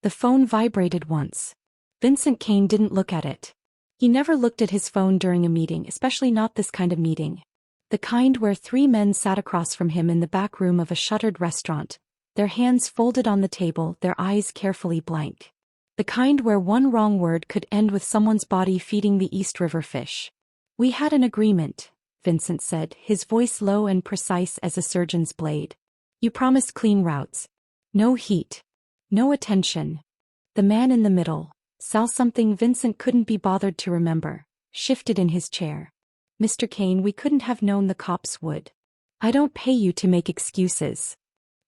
The phone vibrated once. Vincent Kane didn't look at it. He never looked at his phone during a meeting, especially not this kind of meeting. The kind where three men sat across from him in the back room of a shuttered restaurant, their hands folded on the table, their eyes carefully blank. The kind where one wrong word could end with someone's body feeding the East River fish. "We had an agreement," Vincent said, his voice low and precise as a surgeon's blade. "You promised clean routes. No heat. No attention." The man in the middle, Sal something Vincent couldn't be bothered to remember, shifted in his chair. "Mr. Kane, we couldn't have known the cops would." "I don't pay you to make excuses."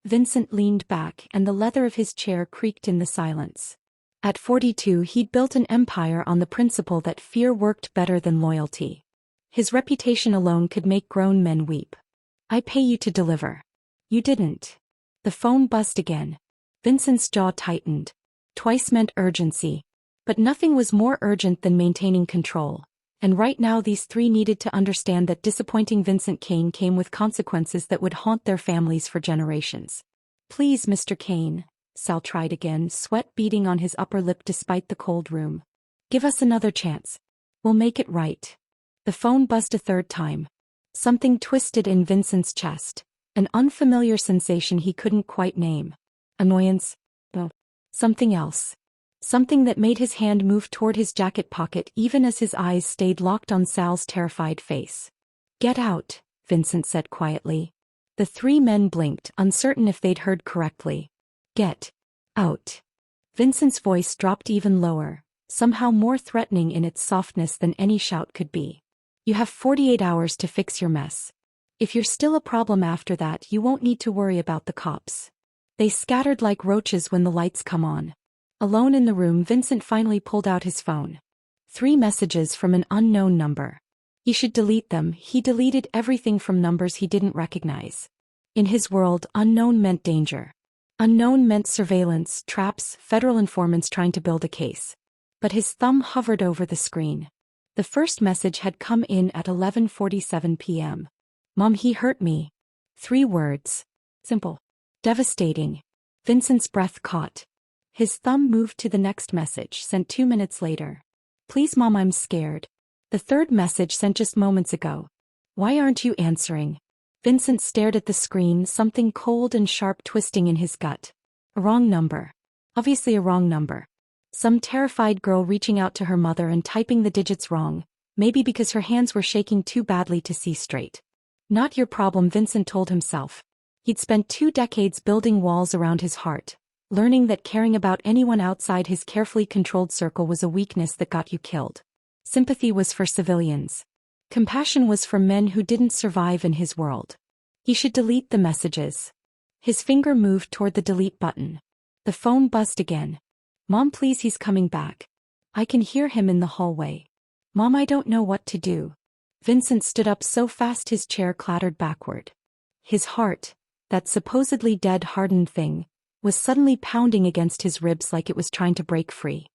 Vincent leaned back and the leather of his chair creaked in the silence. At 42 he'd built an empire on the principle that fear worked better than loyalty. His reputation alone could make grown men weep. "I pay you to deliver." "You didn't." The phone buzzed again. Vincent's jaw tightened. Twice meant urgency. But nothing was more urgent than maintaining control. And right now these three needed to understand that disappointing Vincent Kane came with consequences that would haunt their families for generations. "Please, Mr. Kane," Sal tried again, sweat beading on his upper lip despite the cold room. "Give us another chance. We'll make it right." The phone buzzed a third time. Something twisted in Vincent's chest, an unfamiliar sensation he couldn't quite name. Annoyance? No. Something else. Something that made his hand move toward his jacket pocket even as his eyes stayed locked on Sal's terrified face. "Get out," Vincent said quietly. The three men blinked, uncertain if they'd heard correctly. "Get out." Vincent's voice dropped even lower, somehow more threatening in its softness than any shout could be. "You have 48 hours to fix your mess. If you're still a problem after that, you won't need to worry about the cops." They scattered like roaches when the lights come on. Alone in the room, Vincent finally pulled out his phone. 3 messages from an unknown number. He should delete them. He deleted everything from numbers he didn't recognize. In his world, unknown meant danger. Unknown meant surveillance, traps, federal informants trying to build a case. But his thumb hovered over the screen. The first message had come in at 11:47 p.m. "Mom, he hurt me." 3 words. Simple. Devastating. Vincent's breath caught. His thumb moved to the next message, sent 2 minutes later. "Please, Mom, I'm scared." The third message sent just moments ago. "Why aren't you answering?" Vincent stared at the screen, something cold and sharp twisting in his gut. A wrong number. Obviously a wrong number. Some terrified girl reaching out to her mother and typing the digits wrong, maybe because her hands were shaking too badly to see straight. Not your problem, Vincent told himself. He'd spent 2 decades building walls around his heart, learning that caring about anyone outside his carefully controlled circle was a weakness that got you killed. Sympathy was for civilians. Compassion was for men who didn't survive in his world. He should delete the messages. His finger moved toward the delete button. The phone buzzed again. "Mom, please, he's coming back." I can hear him in the hallway. "Mom, I don't know what to do." Vincent stood up so fast his chair clattered backward. His heart, that supposedly dead hardened thing, was suddenly pounding against his ribs like it was trying to break free.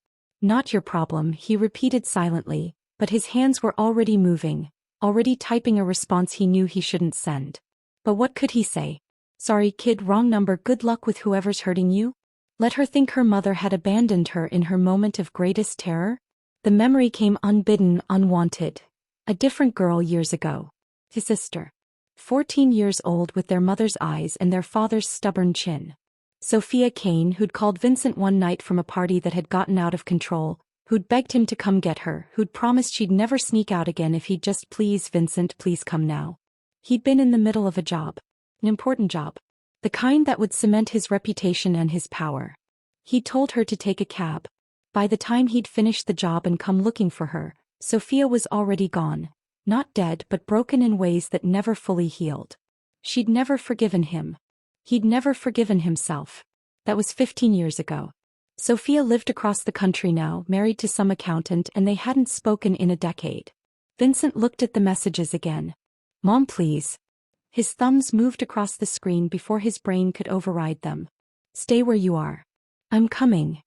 "Not your problem," he repeated silently, but his hands were already moving, already typing a response he knew he shouldn't send. But what could he say? "Sorry, kid, wrong number, good luck with whoever's hurting you?" Let her think her mother had abandoned her in her moment of greatest terror? The memory came unbidden, unwanted. A different girl years ago. His sister. 14 years old with their mother's eyes and their father's stubborn chin. Sophia Kane, who'd called Vincent one night from a party that had gotten out of control, who'd begged him to come get her, who'd promised she'd never sneak out again if he'd just "Please, Vincent, please come now." He'd been in the middle of a job. An important job. The kind that would cement his reputation and his power. He'd told her to take a cab. By the time he'd finished the job and come looking for her, Sophia was already gone. Not dead, but broken in ways that never fully healed. She'd never forgiven him. He'd never forgiven himself. That was 15 years ago. Sophia lived across the country now, married to some accountant, and they hadn't spoken in a decade. Vincent looked at the messages again. "Mom, please." His thumbs moved across the screen before his brain could override them. "Stay where you are." "I'm coming."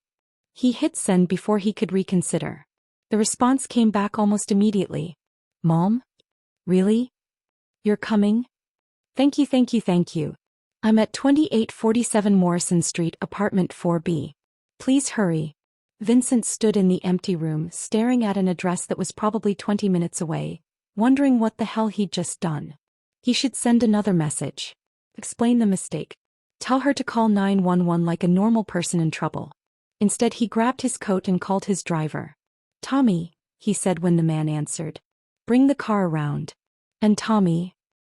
He hit send before he could reconsider. The response came back almost immediately. "Mom? Really? You're coming? Thank you, thank you, thank you. I'm at 2847 Morrison Street, apartment 4B. Please hurry. Vincent stood in the empty room, staring at an address that was probably 20 minutes away, wondering what the hell he'd just done. He should send another message. Explain the mistake. Tell her to call 911 like a normal person in trouble. Instead, he grabbed his coat and called his driver. Tommy, he said when the man answered. Bring the car around. And Tommy?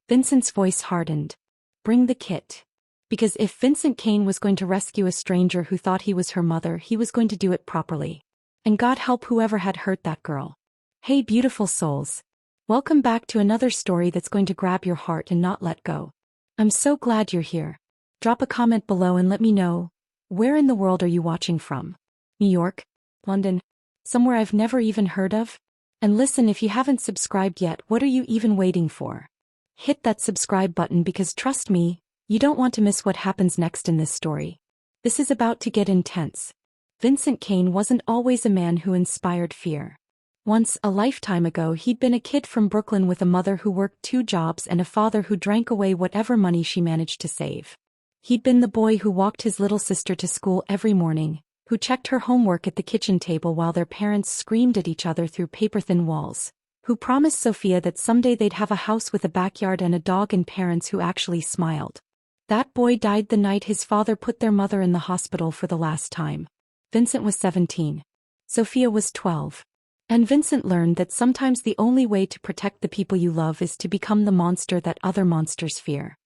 Vincent's voice hardened. Bring the kit. Because if Vincent Kane was going to rescue a stranger who thought he was her mother, he was going to do it properly. And God help whoever had hurt that girl. Hey beautiful souls. Welcome back to another story that's going to grab your heart and not let go. I'm so glad you're here. Drop a comment below and let me know, where in the world are you watching from? New York? London? Somewhere I've never even heard of? And listen, if you haven't subscribed yet, what are you even waiting for? Hit that subscribe button because trust me, you don't want to miss what happens next in this story. This is about to get intense. Vincent Kane wasn't always a man who inspired fear. Once, a lifetime ago, he'd been a kid from Brooklyn with a mother who worked 2 jobs and a father who drank away whatever money she managed to save. He'd been the boy who walked his little sister to school every morning, who checked her homework at the kitchen table while their parents screamed at each other through paper-thin walls, who promised Sophia that someday they'd have a house with a backyard and a dog and parents who actually smiled. That boy died the night his father put their mother in the hospital for the last time. Vincent was 17. Sophia was 12. And Vincent learned that sometimes the only way to protect the people you love is to become the monster that other monsters fear.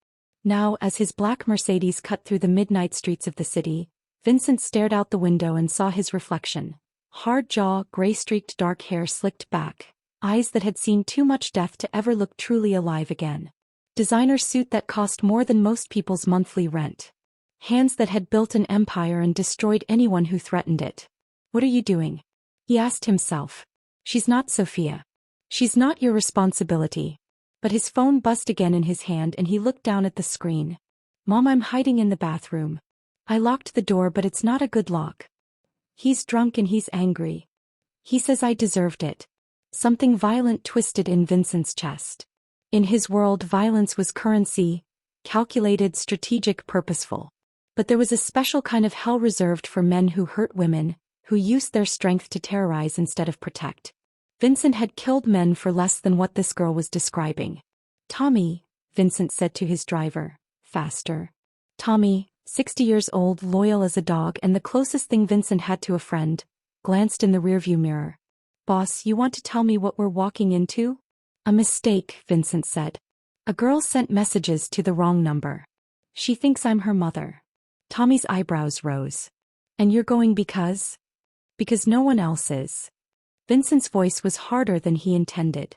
Now, as his black Mercedes cut through the midnight streets of the city, Vincent stared out the window and saw his reflection. Hard jaw, gray-streaked dark hair slicked back, eyes that had seen too much death to ever look truly alive again. Designer suit that cost more than most people's monthly rent. Hands that had built an empire and destroyed anyone who threatened it. What are you doing? He asked himself. She's not Sophia. She's not your responsibility. But his phone buzzed again in his hand and he looked down at the screen. Mom, I'm hiding in the bathroom. I locked the door but it's not a good lock. He's drunk and he's angry. He says I deserved it. Something violent twisted in Vincent's chest. In his world, violence was currency, calculated, strategic, purposeful. But there was a special kind of hell reserved for men who hurt women, who used their strength to terrorize instead of protect. Vincent had killed men for less than what this girl was describing. Tommy, Vincent said to his driver, faster. Tommy, 60 years old, loyal as a dog and the closest thing Vincent had to a friend, glanced in the rearview mirror. Boss, you want to tell me what we're walking into? A mistake, Vincent said. A girl sent messages to the wrong number. She thinks I'm her mother. Tommy's eyebrows rose. And you're going because? Because no one else is. Vincent's voice was harder than he intended.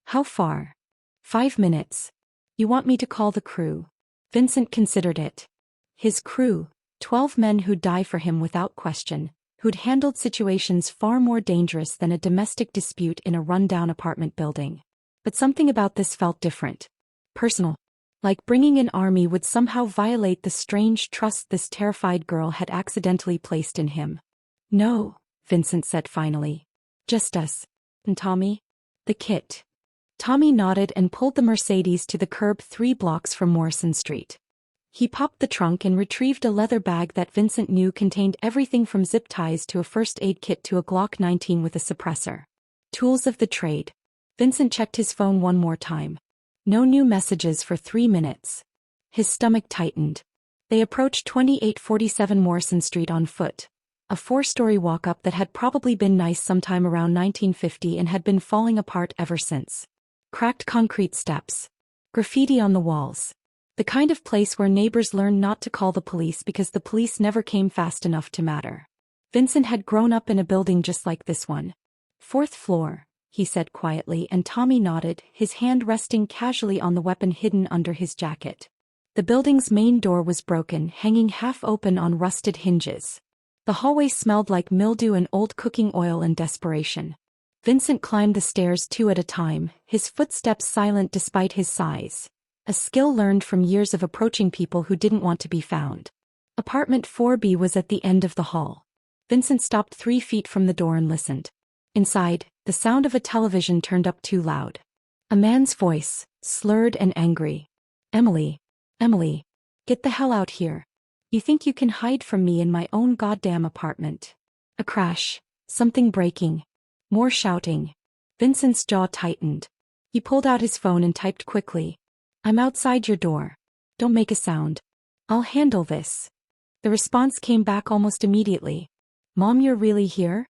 How far? 5 minutes. You want me to call the crew? Vincent considered it. His crew, 12 men who'd die for him without question, who'd handled situations far more dangerous than a domestic dispute in a rundown apartment building. But something about this felt different. Personal. Like bringing an army would somehow violate the strange trust this terrified girl had accidentally placed in him. No, Vincent said finally. Just us. And Tommy? The kit. Tommy nodded and pulled the Mercedes to the curb 3 blocks from Morrison Street. He popped the trunk and retrieved a leather bag that Vincent knew contained everything from zip ties to a first aid kit to a Glock 19 with a suppressor. Tools of the trade. Vincent checked his phone one more time. No new messages for 3 minutes. His stomach tightened. They approached 2847 Morrison Street on foot. A 4-story walk-up that had probably been nice sometime around 1950 and had been falling apart ever since. Cracked concrete steps. Graffiti on the walls. The kind of place where neighbors learn not to call the police because the police never came fast enough to matter. Vincent had grown up in a building just like this one. 4th floor, he said quietly, and Tommy nodded, his hand resting casually on the weapon hidden under his jacket. The building's main door was broken, hanging half open on rusted hinges. The hallway smelled like mildew and old cooking oil and desperation. Vincent climbed the stairs 2 at a time, his footsteps silent despite his size. A skill learned from years of approaching people who didn't want to be found. Apartment 4B was at the end of the hall. Vincent stopped 3 feet from the door and listened. Inside, the sound of a television turned up too loud. A man's voice, slurred and angry. Emily. Emily. Get the hell out here. You think you can hide from me in my own goddamn apartment? A crash. Something breaking. More shouting. Vincent's jaw tightened. He pulled out his phone and typed quickly. I'm outside your door. Don't make a sound. I'll handle this. The response came back almost immediately. Mom, you're really here?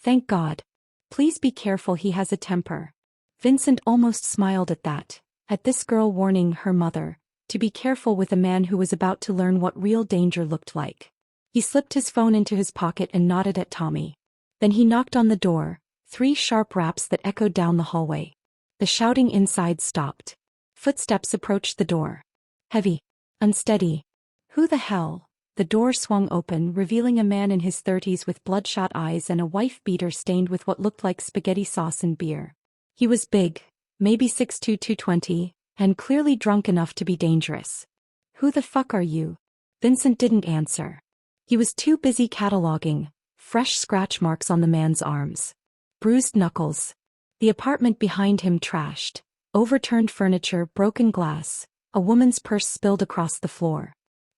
Thank God. Please be careful, he has a temper. Vincent almost smiled at that, at this girl warning her mother to be careful with a man who was about to learn what real danger looked like. He slipped his phone into his pocket and nodded at Tommy. Then he knocked on the door, 3 sharp raps that echoed down the hallway. The shouting inside stopped. Footsteps approached the door. Heavy. Unsteady. Who the hell? The door swung open, revealing a man in his 30s with bloodshot eyes and a wife-beater stained with what looked like spaghetti sauce and beer. He was big, maybe 6'2", 220, and clearly drunk enough to be dangerous. Who the fuck are you? Vincent didn't answer. He was too busy cataloging fresh scratch marks on the man's arms. Bruised knuckles. The apartment behind him trashed. Overturned furniture, broken glass. A woman's purse spilled across the floor.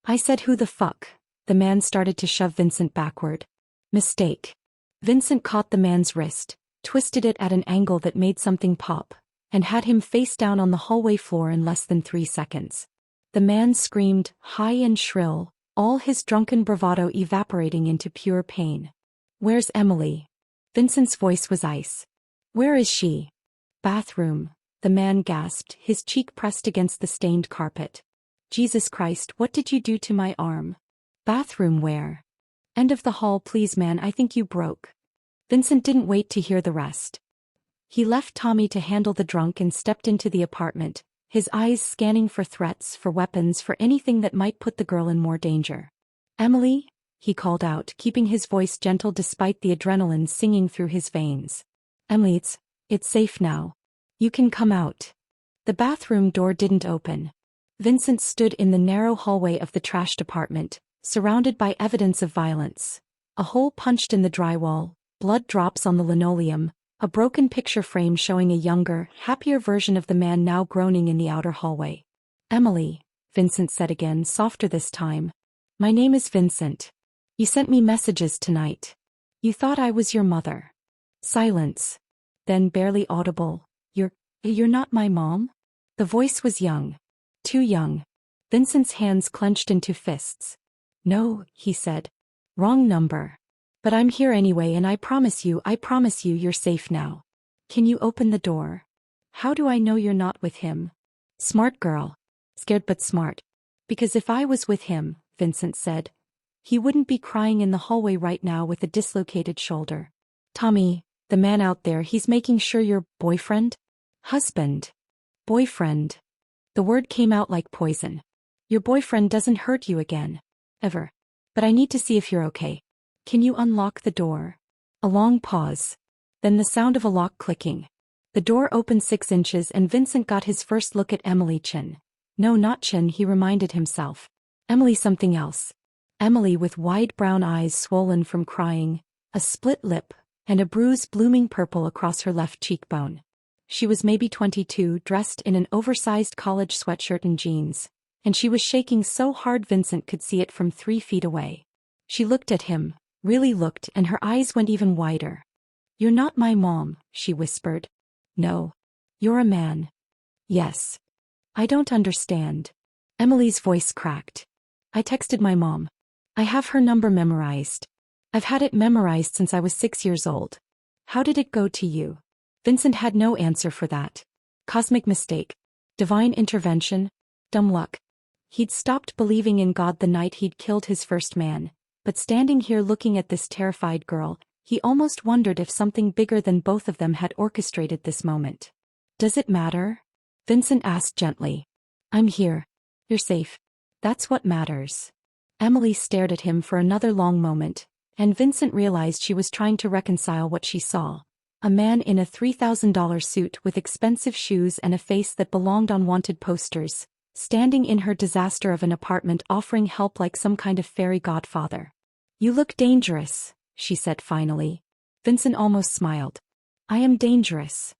I said who the fuck? The man started to shove Vincent backward. Mistake. Vincent caught the man's wrist, twisted it at an angle that made something pop, and had him face down on the hallway floor in less than 3 seconds. The man screamed, high and shrill, all his drunken bravado evaporating into pure pain. Where's Emily? Vincent's voice was ice. Where is she? Bathroom. The man gasped, his cheek pressed against the stained carpet. Jesus Christ, what did you do to my arm? Bathroom where? End of the hall, please man, I think you broke. Vincent didn't wait to hear the rest. He left Tommy to handle the drunk and stepped into the apartment, his eyes scanning for threats, for weapons, for anything that might put the girl in more danger. Emily? He called out, keeping his voice gentle despite the adrenaline singing through his veins. Emily, it's safe now. You can come out. The bathroom door didn't open. Vincent stood in the narrow hallway of the trashed apartment, surrounded by evidence of violence. A hole punched in the drywall, blood drops on the linoleum, a broken picture frame showing a younger, happier version of the man now groaning in the outer hallway. Emily, Vincent said again, softer this time. My name is Vincent. You sent me messages tonight. You thought I was your mother. Silence. Then barely audible. You're not my mom? The voice was young. Too young. Vincent's hands clenched into fists. No, he said. Wrong number. But I'm here anyway and I promise you you're safe now. Can you open the door? How do I know you're not with him? Smart girl. Scared but smart. Because if I was with him, Vincent said, he wouldn't be crying in the hallway right now with a dislocated shoulder. Tommy, the man out there, he's making sure your boyfriend? Husband. Boyfriend. The word came out like poison. Your boyfriend doesn't hurt you again. Ever. But I need to see if you're okay. Can you unlock the door? A long pause. Then the sound of a lock clicking. The door opened 6 inches and Vincent got his first look at Emily Chin. No, not Chin, he reminded himself. Emily something else. Emily with wide brown eyes swollen from crying, a split lip, and a bruise blooming purple across her left cheekbone. She was maybe 22, dressed in an oversized college sweatshirt and jeans, and she was shaking so hard Vincent could see it from 3 feet away. She looked at him, really looked, and her eyes went even wider. You're not my mom, she whispered. No. You're a man. Yes. I don't understand. Emily's voice cracked. I texted my mom. I have her number memorized. I've had it memorized since I was 6 years old. How did it go to you? Vincent had no answer for that. Cosmic mistake. Divine intervention. Dumb luck. He'd stopped believing in God the night he'd killed his first man, but standing here looking at this terrified girl, he almost wondered if something bigger than both of them had orchestrated this moment. Does it matter? Vincent asked gently. I'm here. You're safe. That's what matters. Emily stared at him for another long moment, and Vincent realized she was trying to reconcile what she saw. A man in a $3,000 suit with expensive shoes and a face that belonged on wanted posters, standing in her disaster of an apartment offering help like some kind of fairy godfather. You look dangerous, she said finally. Vincent almost smiled. I am dangerous.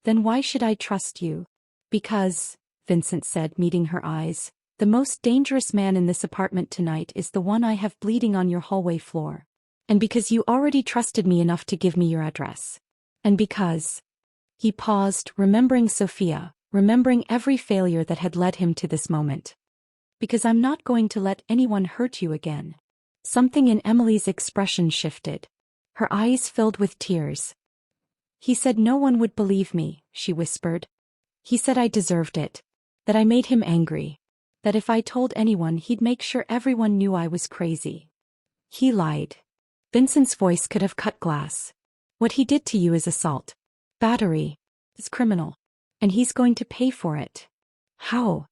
Then why should I trust you? Because, Vincent said, meeting her eyes, The most dangerous man in this apartment tonight is the one I have bleeding on your hallway floor. And because you already trusted me enough to give me your address. And because... He paused, remembering Sophia, remembering every failure that had led him to this moment. Because I'm not going to let anyone hurt you again. Something in Emily's expression shifted. Her eyes filled with tears. He said no one would believe me, she whispered. He said I deserved it. That I made him angry. That if I told anyone he'd make sure everyone knew I was crazy. He lied. Vincent's voice could have cut glass. What he did to you is assault. Battery. It's criminal. And he's going to pay for it. How?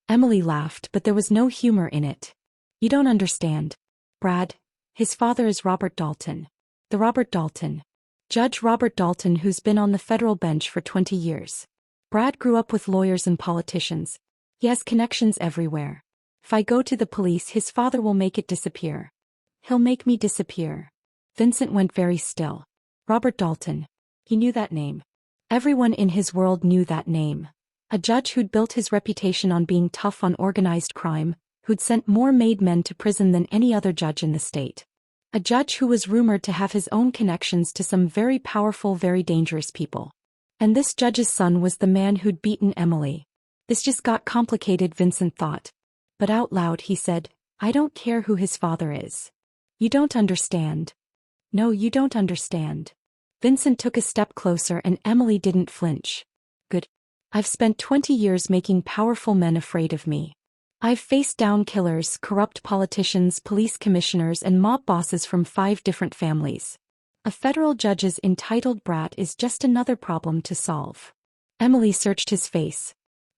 Emily laughed, but there was no humor in it. You don't understand. Brad, his father is Robert Dalton. The Robert Dalton. Judge Robert Dalton, who's been on the federal bench for 20 years. Brad grew up with lawyers and politicians. He has connections everywhere. If I go to the police, his father will make it disappear. He'll make me disappear. Vincent went very still. Robert Dalton. He knew that name. Everyone in his world knew that name. A judge who'd built his reputation on being tough on organized crime, who'd sent more made men to prison than any other judge in the state. A judge who was rumored to have his own connections to some very powerful, very dangerous people. And this judge's son was the man who'd beaten Emily. This just got complicated, Vincent thought. But out loud he said, I don't care who his father is. You don't understand. No, you don't understand. Vincent took a step closer and Emily didn't flinch. Good. I've spent 20 years making powerful men afraid of me. I've faced down killers, corrupt politicians, police commissioners, and mob bosses from 5 different families. A federal judge's entitled brat is just another problem to solve. Emily searched his face.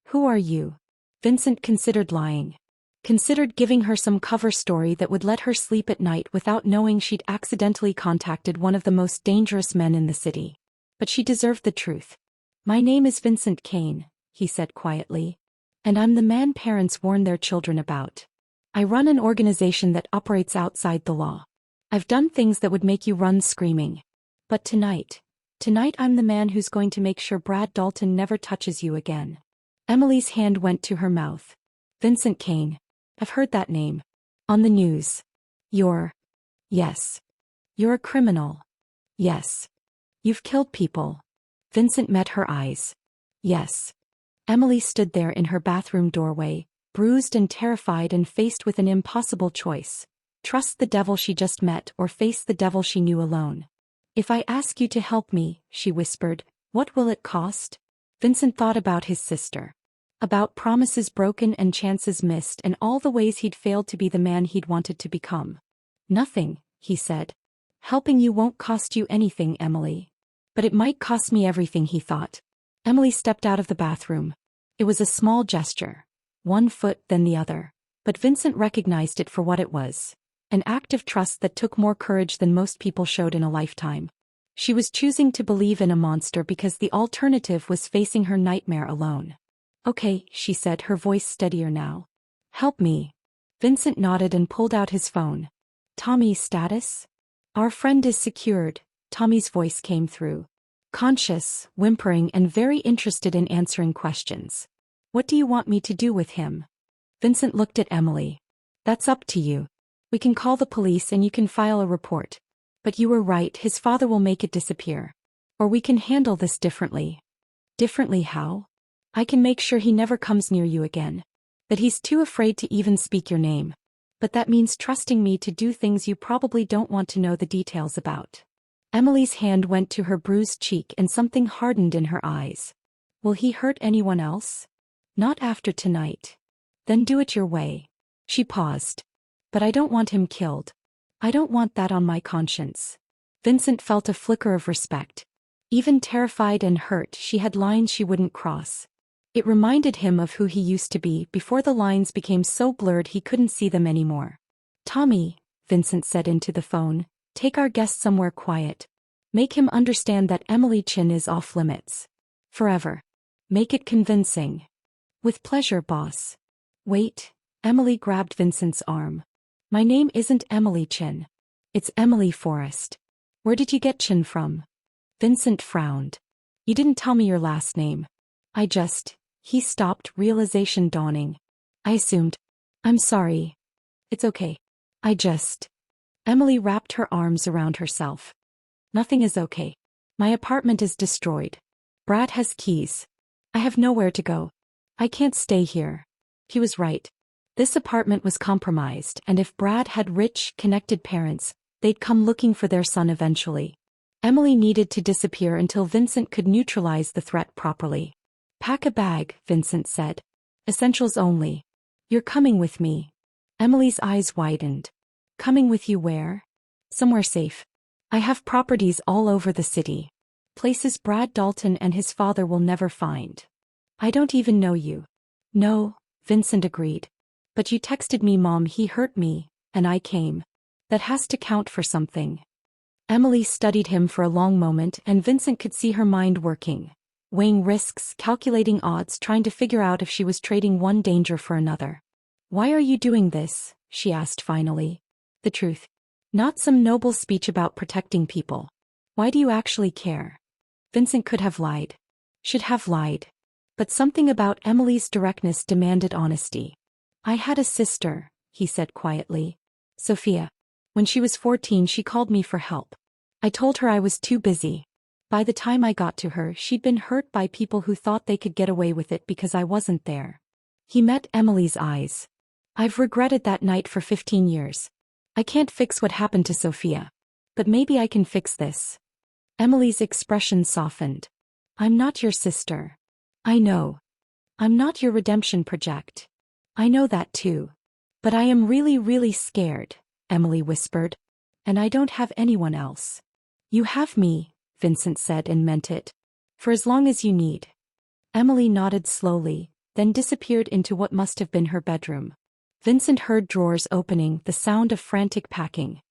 Who are you? Vincent considered lying. Considered giving her some cover story that would let her sleep at night without knowing she'd accidentally contacted one of the most dangerous men in the city. But she deserved the truth. My name is Vincent Kane, he said quietly. And I'm the man parents warn their children about. I run an organization that operates outside the law. I've done things that would make you run screaming. But tonight I'm the man who's going to make sure Brad Dalton never touches you again. Emily's hand went to her mouth. Vincent Kane. I've heard that name. On the news. Yes. You're a criminal. Yes. You've killed people. Vincent met her eyes. Yes. Emily stood there in her bathroom doorway, bruised and terrified and faced with an impossible choice. Trust the devil she just met or face the devil she knew alone. If I ask you to help me, she whispered, what will it cost? Vincent thought about his sister. About promises broken and chances missed and all the ways he'd failed to be the man he'd wanted to become. Nothing, he said. Helping you won't cost you anything, Emily. But it might cost me everything, he thought. Emily stepped out of the bathroom. It was a small gesture. 1 foot, then the other. But Vincent recognized it for what it was. An act of trust that took more courage than most people showed in a lifetime. She was choosing to believe in a monster because the alternative was facing her nightmare alone. Okay, she said, her voice steadier now. Help me. Vincent nodded and pulled out his phone. Tommy's status? Our friend is secured, Tommy's voice came through. Conscious, whimpering, and very interested in answering questions. What do you want me to do with him? Vincent looked at Emily. That's up to you. We can call the police and you can file a report. But you were right, his father will make it disappear. Or we can handle this differently. Differently how? I can make sure he never comes near you again. That he's too afraid to even speak your name. But that means trusting me to do things you probably don't want to know the details about. Emily's hand went to her bruised cheek and something hardened in her eyes. Will he hurt anyone else? Not after tonight. Then do it your way. She paused. But I don't want him killed. I don't want that on my conscience. Vincent felt a flicker of respect. Even terrified and hurt, she had lines she wouldn't cross. It reminded him of who he used to be before the lines became so blurred he couldn't see them anymore. Tommy, Vincent said into the phone, take our guest somewhere quiet. Make him understand that Emily Chin is off limits. Forever. Make it convincing. With pleasure, boss. Wait, Emily grabbed Vincent's arm. My name isn't Emily Chin. It's Emily Forrest. Where did you get Chin from? Vincent frowned. You didn't tell me your last name. He stopped, realization dawning. I assumed. I'm sorry. It's okay. I just. Emily wrapped her arms around herself. Nothing is okay. My apartment is destroyed. Brad has keys. I have nowhere to go. I can't stay here. He was right. This apartment was compromised, and if Brad had rich, connected parents, they'd come looking for their son eventually. Emily needed to disappear until Vincent could neutralize the threat properly. Pack a bag, Vincent said. Essentials only. You're coming with me. Emily's eyes widened. Coming with you where? Somewhere safe. I have properties all over the city. Places Brad Dalton and his father will never find. I don't even know you. No, Vincent agreed. But you texted me, Mom, he hurt me, and I came. That has to count for something. Emily studied him for a long moment, and Vincent could see her mind working, weighing risks, calculating odds, trying to figure out if she was trading one danger for another. Why are you doing this? She asked finally. The truth. Not some noble speech about protecting people. Why do you actually care? Vincent could have lied. Should have lied. But something about Emily's directness demanded honesty. I had a sister, he said quietly. Sophia. When she was 14, she called me for help. I told her I was too busy. By the time I got to her, she'd been hurt by people who thought they could get away with it because I wasn't there. He met Emily's eyes. I've regretted that night for 15 years. I can't fix what happened to Sophia. But maybe I can fix this. Emily's expression softened. I'm not your sister. I know. I'm not your redemption project. I know that too. But I am really, really scared, Emily whispered. And I don't have anyone else. You have me, Vincent said and meant it. For as long as you need. Emily nodded slowly, then disappeared into what must have been her bedroom. Vincent heard drawers opening, the sound of frantic packing.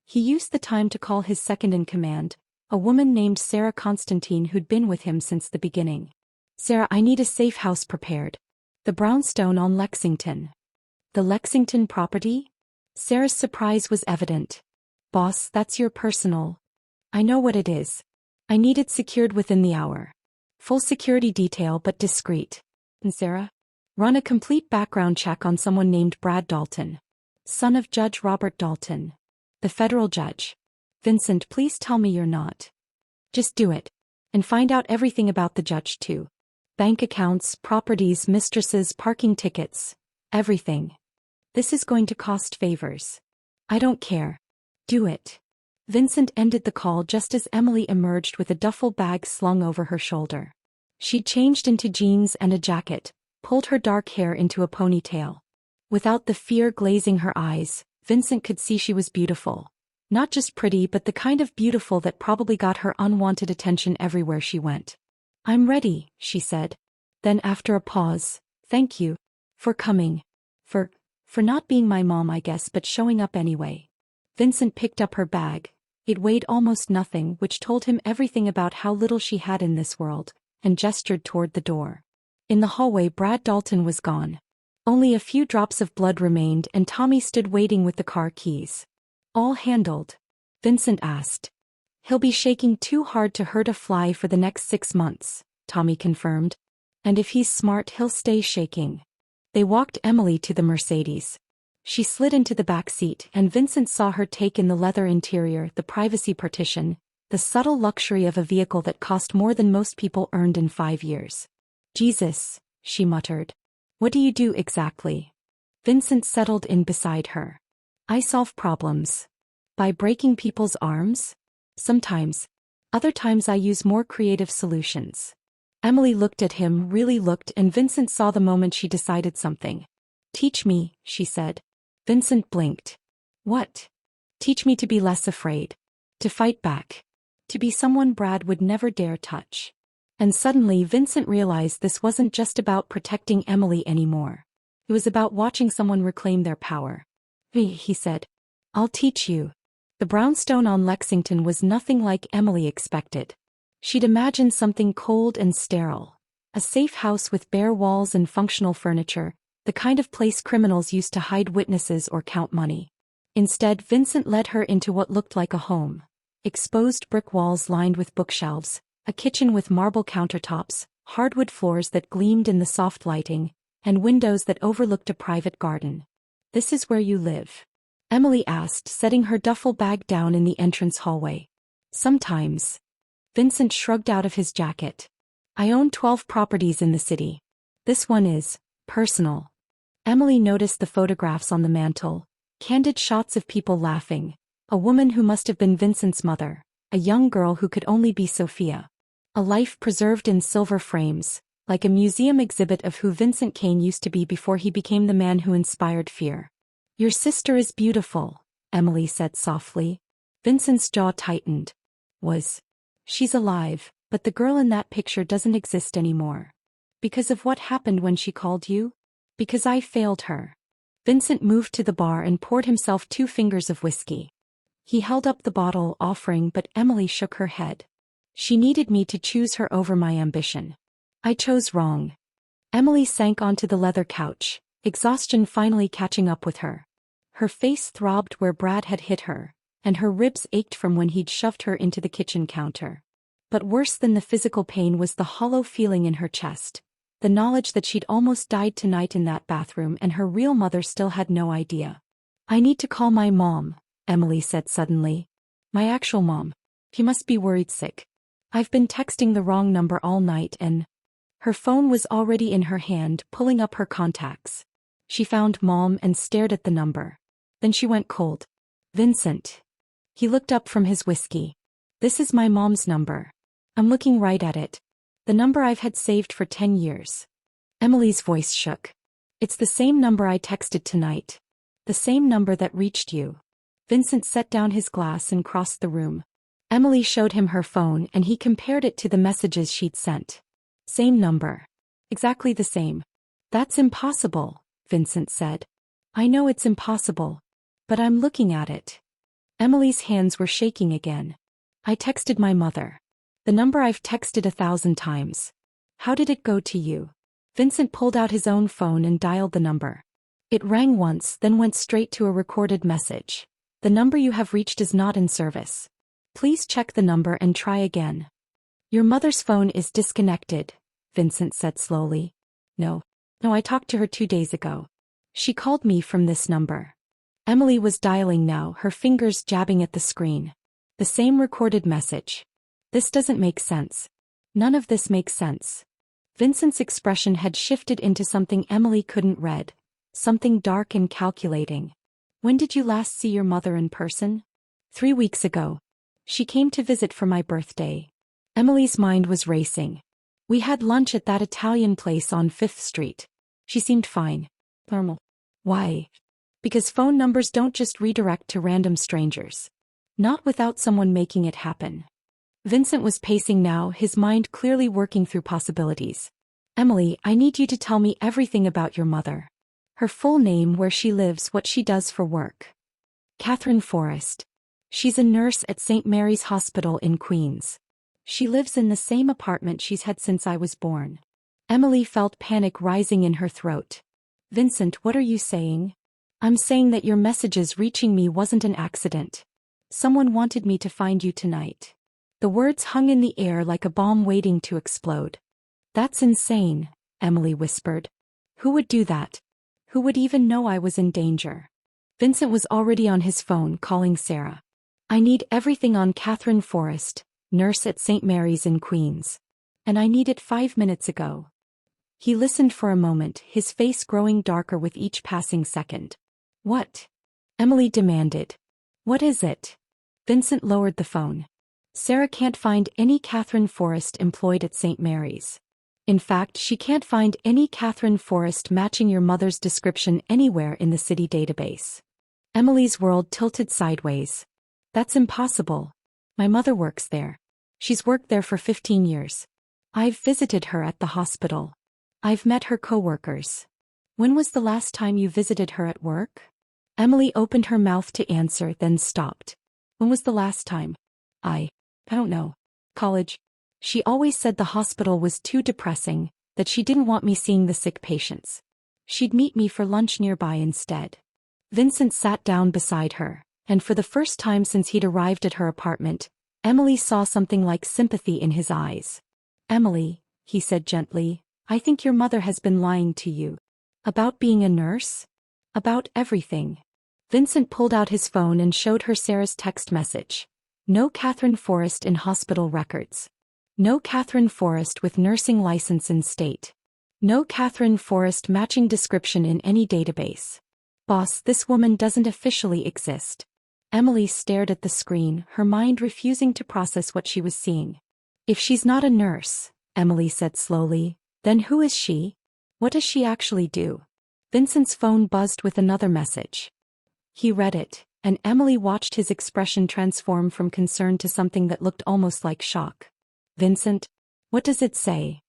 He used the time to call his second-in-command, a woman named Sarah Constantine who'd been with him since the beginning. Sarah, I need a safe house prepared. The brownstone on Lexington. The Lexington property? Sarah's surprise was evident. Boss, that's your personal. I know what it is. I need it secured within the hour. Full security detail but discreet. And Sarah? Run a complete background check on someone named Brad Dalton. Son of Judge Robert Dalton. The federal judge. Vincent, please tell me you're not. Just do it. And find out everything about the judge too. Bank accounts, properties, mistresses, parking tickets. Everything. This is going to cost favors. I don't care. Do it. Vincent ended the call just as Emily emerged with a duffel bag slung over her shoulder. She'd changed into jeans and a jacket, pulled her dark hair into a ponytail. Without the fear glazing her eyes, Vincent could see she was beautiful. Not just pretty, but the kind of beautiful that probably got her unwanted attention everywhere she went. I'm ready, she said. Then after a pause, thank you. For coming. For not being my mom, I guess, but showing up anyway. Vincent picked up her bag. It weighed almost nothing, which told him everything about how little she had in this world, and gestured toward the door. In the hallway, Brad Dalton was gone. Only a few drops of blood remained, and Tommy stood waiting with the car keys. All handled? Vincent asked. He'll be shaking too hard to hurt a fly for the next 6 months, Tommy confirmed. And if he's smart, he'll stay shaking. They walked Emily to the Mercedes. She slid into the back seat, and Vincent saw her take in the leather interior, the privacy partition, the subtle luxury of a vehicle that cost more than most people earned in 5 years. Jesus, she muttered. What do you do exactly? Vincent settled in beside her. I solve problems. By breaking people's arms? Sometimes. Other times I use more creative solutions. Emily looked at him, really looked, and Vincent saw the moment she decided something. Teach me, she said. Vincent blinked. What? Teach me to be less afraid. To fight back. To be someone Brad would never dare touch. And suddenly Vincent realized this wasn't just about protecting Emily anymore. It was about watching someone reclaim their power. He said. I'll teach you. The brownstone on Lexington was nothing like Emily expected. She'd imagined something cold and sterile. A safe house with bare walls and functional furniture, the kind of place criminals used to hide witnesses or count money. Instead, Vincent led her into what looked like a home. Exposed brick walls lined with bookshelves, a kitchen with marble countertops, hardwood floors that gleamed in the soft lighting, and windows that overlooked a private garden. "This is where you live?" Emily asked, setting her duffel bag down in the entrance hallway. "Sometimes." Vincent shrugged out of his jacket. "I own 12 properties in the city. This one is personal." Emily noticed the photographs on the mantel, candid shots of people laughing, a woman who must have been Vincent's mother, a young girl who could only be Sophia. A life preserved in silver frames, like a museum exhibit of who Vincent Kane used to be before he became the man who inspired fear. "Your sister is beautiful," Emily said softly. Vincent's jaw tightened. She's alive, but the girl in that picture doesn't exist anymore. "Because of what happened when she called you?" "Because I failed her." Vincent moved to the bar and poured himself 2 fingers of whiskey. He held up the bottle, offering, but Emily shook her head. "She needed me to choose her over my ambition. I chose wrong." Emily sank onto the leather couch, exhaustion finally catching up with her. Her face throbbed where Brad had hit her, and her ribs ached from when he'd shoved her into the kitchen counter. But worse than the physical pain was the hollow feeling in her chest, the knowledge that she'd almost died tonight in that bathroom and her real mother still had no idea. "I need to call my mom," Emily said suddenly. "My actual mom. She must be worried sick. I've been texting the wrong number all night and—" Her phone was already in her hand, pulling up her contacts. She found Mom and stared at the number. Then she went cold. "Vincent." He looked up from his whiskey. "This is my mom's number. I'm looking right at it. The number I've had saved for 10 years. Emily's voice shook. "It's the same number I texted tonight. The same number that reached you." Vincent set down his glass and crossed the room. Emily showed him her phone and he compared it to the messages she'd sent. Same number. Exactly the same. "That's impossible," Vincent said. "I know it's impossible. But I'm looking at it." Emily's hands were shaking again. "I texted my mother. The number I've texted 1,000 times. How did it go to you?" Vincent pulled out his own phone and dialed the number. It rang once, then went straight to a recorded message. "The number you have reached is not in service. Please check the number and try again." "Your mother's phone is disconnected," Vincent said slowly. No, I talked to her 2 days ago. She called me from this number." Emily was dialing now, her fingers jabbing at the screen. The same recorded message. "This doesn't make sense. None of this makes sense." Vincent's expression had shifted into something Emily couldn't read, something dark and calculating. "When did you last see your mother in person?" 3 weeks ago. She came to visit for my birthday." Emily's mind was racing. "We had lunch at that Italian place on 5th Street. She seemed fine. Normal." "Why?" "Because phone numbers don't just redirect to random strangers. Not without someone making it happen." Vincent was pacing now, his mind clearly working through possibilities. "Emily, I need you to tell me everything about your mother. Her full name, where she lives, what she does for work." "Catherine Forrest. She's a nurse at St. Mary's Hospital in Queens. She lives in the same apartment she's had since I was born." Emily felt panic rising in her throat. "Vincent, what are you saying?" "I'm saying that your messages reaching me wasn't an accident. Someone wanted me to find you tonight." The words hung in the air like a bomb waiting to explode. "That's insane," Emily whispered. "Who would do that? Who would even know I was in danger?" Vincent was already on his phone calling Sarah. "I need everything on Catherine Forrest, nurse at St. Mary's in Queens. And I need it 5 minutes ago." He listened for a moment, his face growing darker with each passing second. "What?" Emily demanded. "What is it?" Vincent lowered the phone. "Sarah can't find any Catherine Forrest employed at St. Mary's. In fact, she can't find any Catherine Forrest matching your mother's description anywhere in the city database." Emily's world tilted sideways. "That's impossible. My mother works there. She's worked there for 15 years. I've visited her at the hospital. I've met her coworkers." "When was the last time you visited her at work?" Emily opened her mouth to answer, then stopped. "When was the last time?" I don't know. College. She always said the hospital was too depressing, that she didn't want me seeing the sick patients. She'd meet me for lunch nearby instead." Vincent sat down beside her, and for the first time since he'd arrived at her apartment, Emily saw something like sympathy in his eyes. "Emily," he said gently, "I think your mother has been lying to you. About being a nurse? About everything. Vincent pulled out his phone and showed her Sarah's text message. No Catherine Forrest in hospital records. No Catherine Forrest with nursing license in state. No Catherine Forrest matching description in any database. Boss, this woman doesn't officially exist. Emily stared at the screen, her mind refusing to process what she was seeing. If she's not a nurse, Emily said slowly, then who is she? What does she actually do? Vincent's phone buzzed with another message. He read it, and Emily watched his expression transform from concern to something that looked almost like shock. Vincent, what does it say?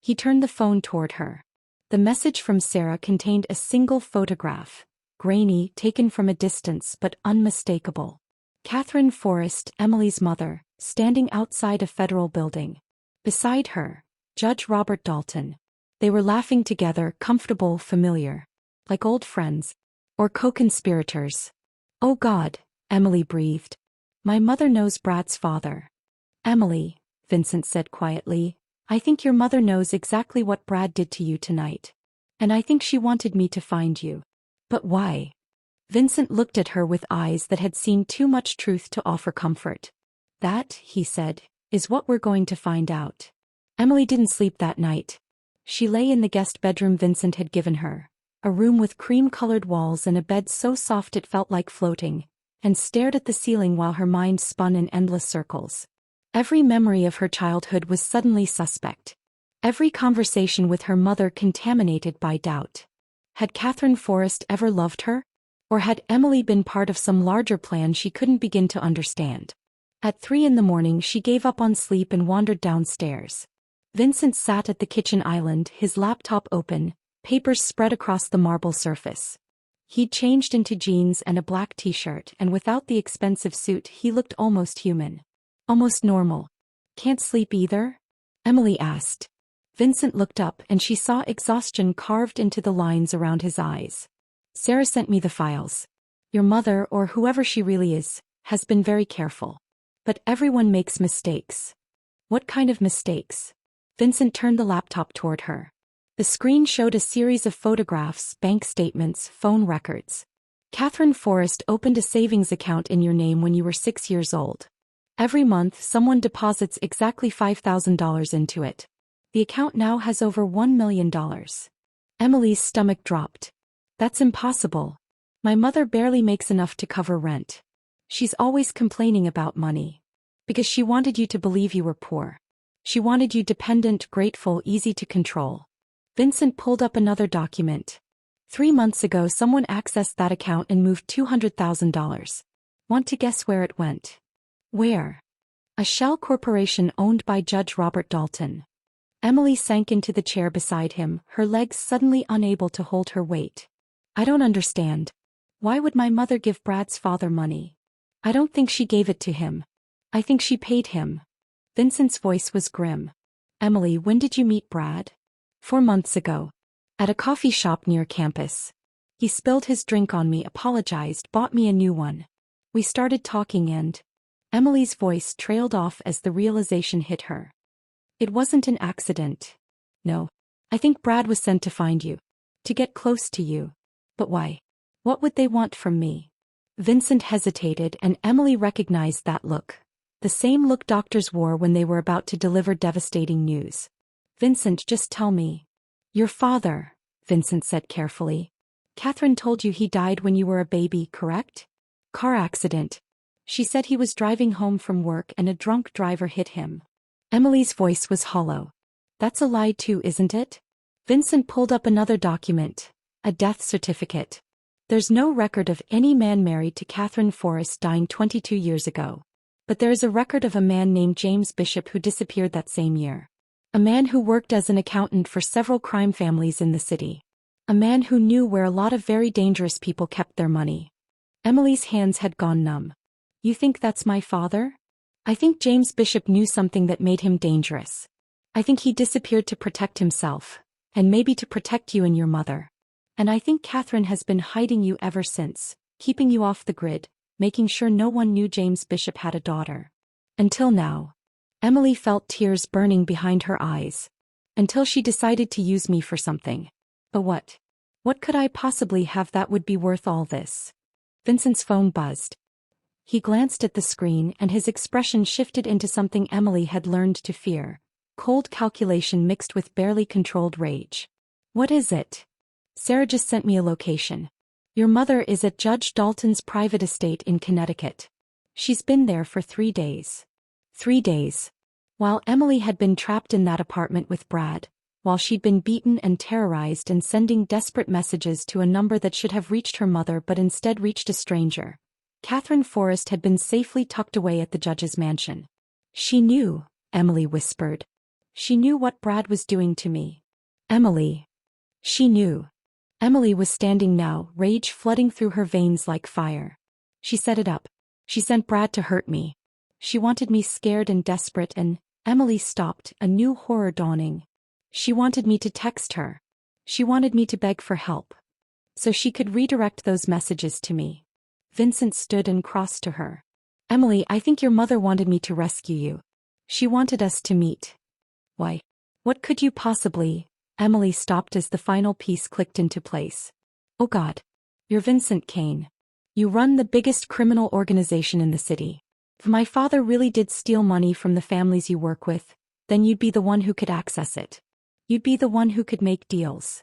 He turned the phone toward her. The message from Sarah contained a single photograph, grainy, taken from a distance but unmistakable. Catherine Forrest, Emily's mother, standing outside a federal building. Beside her, Judge Robert Dalton. They were laughing together, comfortable, familiar. Like old friends. Or co-conspirators. Oh God, Emily breathed. My mother knows Brad's father. Emily, Vincent said quietly, I think your mother knows exactly what Brad did to you tonight. And I think she wanted me to find you. But why? Vincent looked at her with eyes that had seen too much truth to offer comfort. That, he said, is what we're going to find out. Emily didn't sleep that night. She lay in the guest bedroom Vincent had given her, a room with cream-colored walls and a bed so soft it felt like floating, and stared at the ceiling while her mind spun in endless circles. Every memory of her childhood was suddenly suspect. Every conversation with her mother contaminated by doubt. Had Catherine Forrest ever loved her? Or had Emily been part of some larger plan she couldn't begin to understand? At 3 a.m, she gave up on sleep and wandered downstairs. Vincent sat at the kitchen island, his laptop open, papers spread across the marble surface. He'd changed into jeans and a black t-shirt, and without the expensive suit he looked almost human. Almost normal. Can't sleep either? Emily asked. Vincent looked up and she saw exhaustion carved into the lines around his eyes. Sarah sent me the files. Your mother, or whoever she really is, has been very careful. But everyone makes mistakes. What kind of mistakes? Vincent turned the laptop toward her. The screen showed a series of photographs, bank statements, phone records. Catherine Forrest opened a savings account in your name when you were 6 years old. Every month someone deposits exactly $5,000 into it. The account now has over $1 million. Emily's stomach dropped. That's impossible. My mother barely makes enough to cover rent. She's always complaining about money. Because she wanted you to believe you were poor. She wanted you dependent, grateful, easy to control. Vincent pulled up another document. 3 months ago someone accessed that account and moved $200,000. Want to guess where it went? Where? A shell corporation owned by Judge Robert Dalton. Emily sank into the chair beside him, her legs suddenly unable to hold her weight. I don't understand. Why would my mother give Brad's father money? I don't think she gave it to him. I think she paid him. Vincent's voice was grim. Emily, when did you meet Brad? 4 months ago. At a coffee shop near campus. He spilled his drink on me, apologized, bought me a new one. We started talking and... Emily's voice trailed off as the realization hit her. It wasn't an accident. No. I think Brad was sent to find you. To get close to you. But why? What would they want from me? Vincent hesitated and Emily recognized that look. The same look doctors wore when they were about to deliver devastating news. Vincent, just tell me. Your father, Vincent said carefully. Catherine told you he died when you were a baby, correct? Car accident. She said he was driving home from work and a drunk driver hit him. Emily's voice was hollow. That's a lie too, isn't it? Vincent pulled up another document. A death certificate. There's no record of any man married to Catherine Forrest dying 22 years ago. But there is a record of a man named James Bishop who disappeared that same year. A man who worked as an accountant for several crime families in the city. A man who knew where a lot of very dangerous people kept their money. Emily's hands had gone numb. You think that's my father? I think James Bishop knew something that made him dangerous. I think he disappeared to protect himself, and maybe to protect you and your mother. And I think Catherine has been hiding you ever since, keeping you off the grid, making sure no one knew James Bishop had a daughter. Until now. Emily felt tears burning behind her eyes. Until she decided to use me for something. But what? What could I possibly have that would be worth all this? Vincent's phone buzzed. He glanced at the screen and his expression shifted into something Emily had learned to fear. Cold calculation mixed with barely controlled rage. What is it? Sarah just sent me a location. Your mother is at Judge Dalton's private estate in Connecticut. She's been there for 3 days. 3 days. While Emily had been trapped in that apartment with Brad, while she'd been beaten and terrorized and sending desperate messages to a number that should have reached her mother but instead reached a stranger, Catherine Forrest had been safely tucked away at the judge's mansion. She knew, Emily whispered. She knew what Brad was doing to me. Emily. She knew. Emily was standing now, rage flooding through her veins like fire. She set it up. She sent Brad to hurt me. She wanted me scared and desperate and, Emily stopped, a new horror dawning. She wanted me to text her. She wanted me to beg for help. So she could redirect those messages to me. Vincent stood and crossed to her. Emily, I think your mother wanted me to rescue you. She wanted us to meet. Why? What could you possibly? Emily stopped as the final piece clicked into place. Oh God. You're Vincent Kane. You run the biggest criminal organization in the city. If my father really did steal money from the families you work with, then you'd be the one who could access it. You'd be the one who could make deals.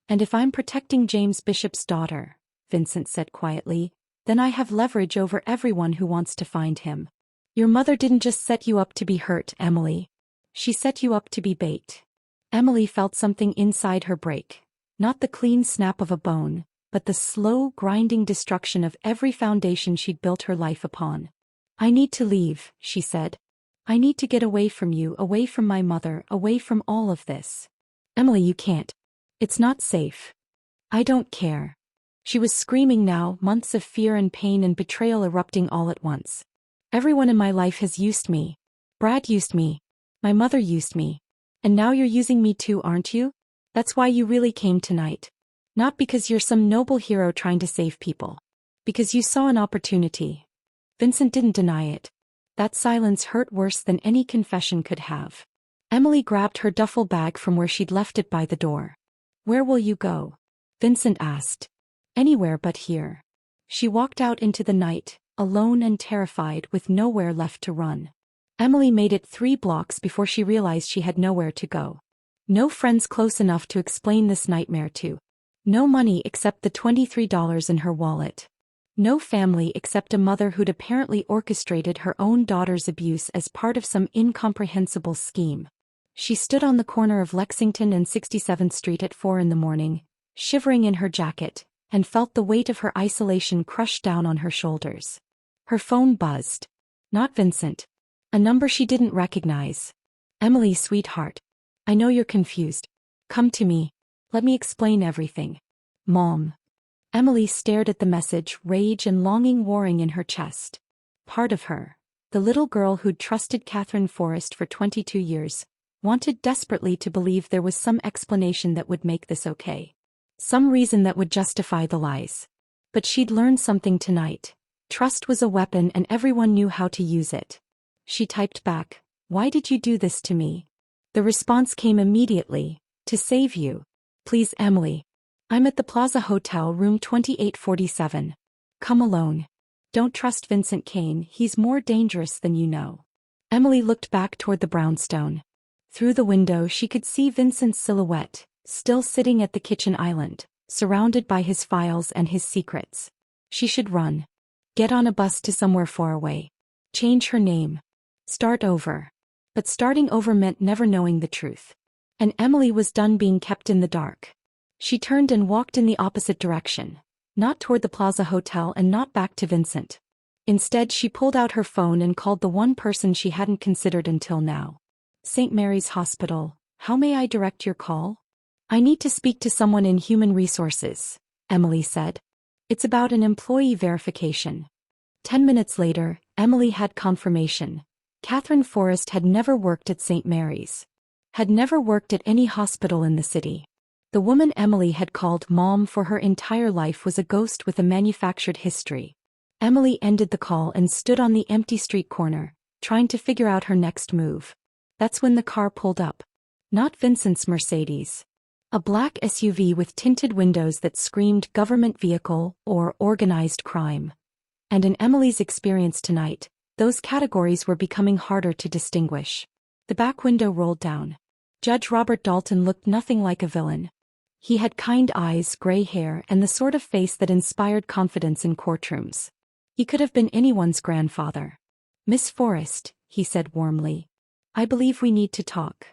And if I'm protecting James Bishop's daughter, Vincent said quietly, then I have leverage over everyone who wants to find him. Your mother didn't just set you up to be hurt, Emily. She set you up to be bait. Emily felt something inside her break. Not the clean snap of a bone, but the slow, grinding destruction of every foundation she'd built her life upon. I need to leave, she said. I need to get away from you, away from my mother, away from all of this. Emily, you can't. It's not safe. I don't care. She was screaming now, months of fear and pain and betrayal erupting all at once. Everyone in my life has used me. Brad used me. My mother used me. And now you're using me too, aren't you? That's why you really came tonight. Not because you're some noble hero trying to save people. Because you saw an opportunity. Vincent didn't deny it. That silence hurt worse than any confession could have. Emily grabbed her duffel bag from where she'd left it by the door. Where will you go? Vincent asked. Anywhere but here. She walked out into the night, alone and terrified with nowhere left to run. Emily made it 3 blocks before she realized she had nowhere to go. No friends close enough to explain this nightmare to. No money except the $23 in her wallet. No family except a mother who'd apparently orchestrated her own daughter's abuse as part of some incomprehensible scheme. She stood on the corner of Lexington and 67th Street at 4 in the morning, shivering in her jacket, and felt the weight of her isolation crush down on her shoulders. Her phone buzzed. Not Vincent. A number she didn't recognize. Emily, sweetheart. I know you're confused. Come to me. Let me explain everything. Mom. Emily stared at the message, rage and longing warring in her chest. Part of her, the little girl who'd trusted Catherine Forrest for 22 years, wanted desperately to believe there was some explanation that would make this okay. Some reason that would justify the lies. But she'd learned something tonight. Trust was a weapon and everyone knew how to use it. She typed back, "Why did you do this to me?" The response came immediately, "To save you. Please, Emily. I'm at the Plaza Hotel, room 2847. Come alone. Don't trust Vincent Kane, he's more dangerous than you know." Emily looked back toward the brownstone. Through the window she could see Vincent's silhouette, still sitting at the kitchen island, surrounded by his files and his secrets. She should run. Get on a bus to somewhere far away. Change her name. Start over. But starting over meant never knowing the truth. And Emily was done being kept in the dark. She turned and walked in the opposite direction, not toward the Plaza Hotel and not back to Vincent. Instead, she pulled out her phone and called the one person she hadn't considered until now. St. Mary's Hospital, how may I direct your call? I need to speak to someone in human resources, Emily said. It's about an employee verification. 10 minutes later, Emily had confirmation. Catherine Forrest had never worked at St. Mary's. Had never worked at any hospital in the city. The woman Emily had called Mom for her entire life was a ghost with a manufactured history. Emily ended the call and stood on the empty street corner, trying to figure out her next move. That's when the car pulled up. Not Vincent's Mercedes. A black SUV with tinted windows that screamed government vehicle or organized crime. And in Emily's experience tonight, those categories were becoming harder to distinguish. The back window rolled down. Judge Robert Dalton looked nothing like a villain. He had kind eyes, gray hair, and the sort of face that inspired confidence in courtrooms. He could have been anyone's grandfather. "Miss Forrest," he said warmly, "I believe we need to talk."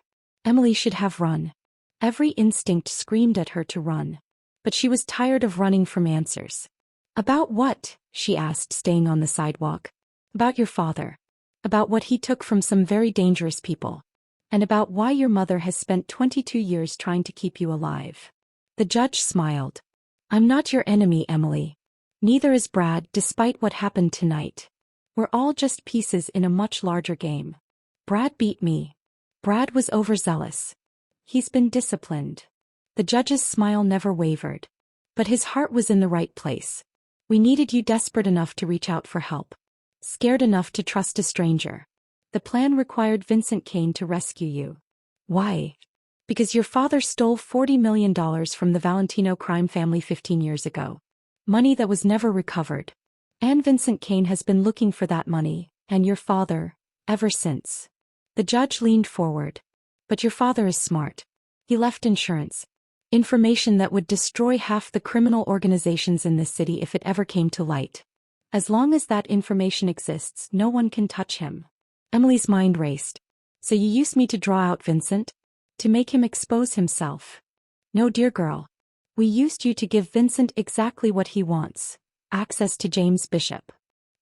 Emily should have run. Every instinct screamed at her to run. But she was tired of running from answers. "About what?" she asked, staying on the sidewalk. "About your father. About what he took from some very dangerous people. And about why your mother has spent 22 years trying to keep you alive." The judge smiled. "I'm not your enemy, Emily. Neither is Brad, despite what happened tonight. We're all just pieces in a much larger game. Brad beat me. Brad was overzealous. He's been disciplined." The judge's smile never wavered. But his heart was in the right place. "We needed you desperate enough to reach out for help. Scared enough to trust a stranger. The plan required Vincent Kane to rescue you. Why? Because your father stole $40 million from the Valentino crime family 15 years ago. Money that was never recovered. And Vincent Kane has been looking for that money, and your father, ever since." The judge leaned forward. "But your father is smart. He left insurance. Information that would destroy half the criminal organizations in this city if it ever came to light. As long as that information exists, no one can touch him." Emily's mind raced. "So you used me to draw out Vincent? To make him expose himself?" "No, dear girl. We used you to give Vincent exactly what he wants, access to James Bishop."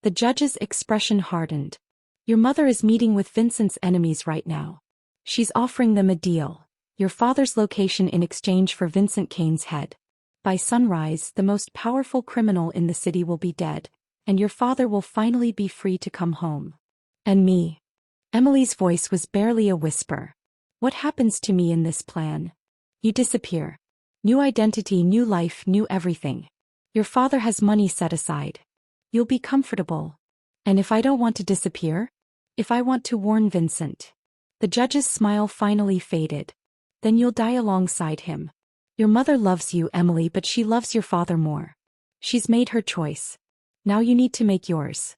The judge's expression hardened. "Your mother is meeting with Vincent's enemies right now. She's offering them a deal, your father's location in exchange for Vincent Kane's head. By sunrise, the most powerful criminal in the city will be dead, and your father will finally be free to come home. And me." Emily's voice was barely a whisper. "What happens to me in this plan? You disappear. New identity, new life, new everything. Your father has money set aside. You'll be comfortable. And if I don't want to disappear? If I want to warn Vincent?" The judge's smile finally faded. "Then you'll die alongside him. Your mother loves you, Emily, but she loves your father more. She's made her choice. Now you need to make yours."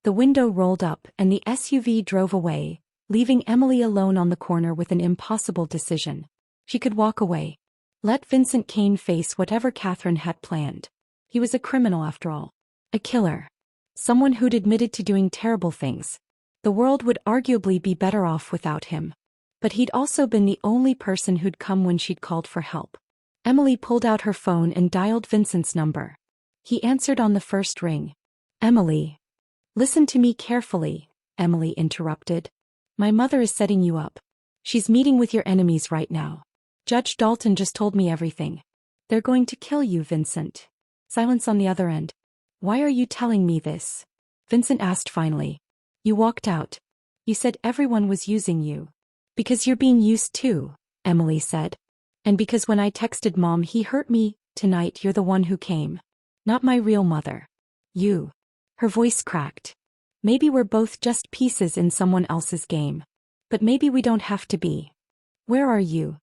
The window rolled up and the SUV drove away, leaving Emily alone on the corner with an impossible decision. She could walk away. Let Vincent Kane face whatever Catherine had planned. He was a criminal after all. A killer. Someone who'd admitted to doing terrible things. The world would arguably be better off without him. But he'd also been the only person who'd come when she'd called for help. Emily pulled out her phone and dialed Vincent's number. He answered on the first ring. "Emily." "Listen to me carefully," Emily interrupted. "My mother is setting you up. She's meeting with your enemies right now. Judge Dalton just told me everything. They're going to kill you, Vincent." Silence on the other end. "Why are you telling me this?" Vincent asked finally. "You walked out. You said everyone was using you." "Because you're being used too," Emily said. "And because when I texted Mom he hurt me, tonight you're the one who came. Not my real mother. You." Her voice cracked. "Maybe we're both just pieces in someone else's game. But maybe we don't have to be. Where are you?"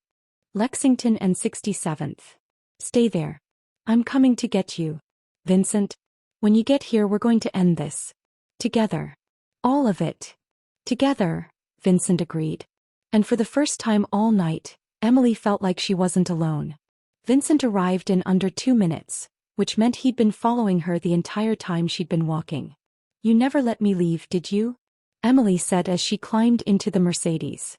"Lexington and 67th. Stay there. I'm coming to get you. Vincent. When you get here we're going to end this. Together. All of it. Together," Vincent agreed. And for the first time all night, Emily felt like she wasn't alone. Vincent arrived in under 2 minutes, which meant he'd been following her the entire time she'd been walking. "You never let me leave, did you?" Emily said as she climbed into the Mercedes.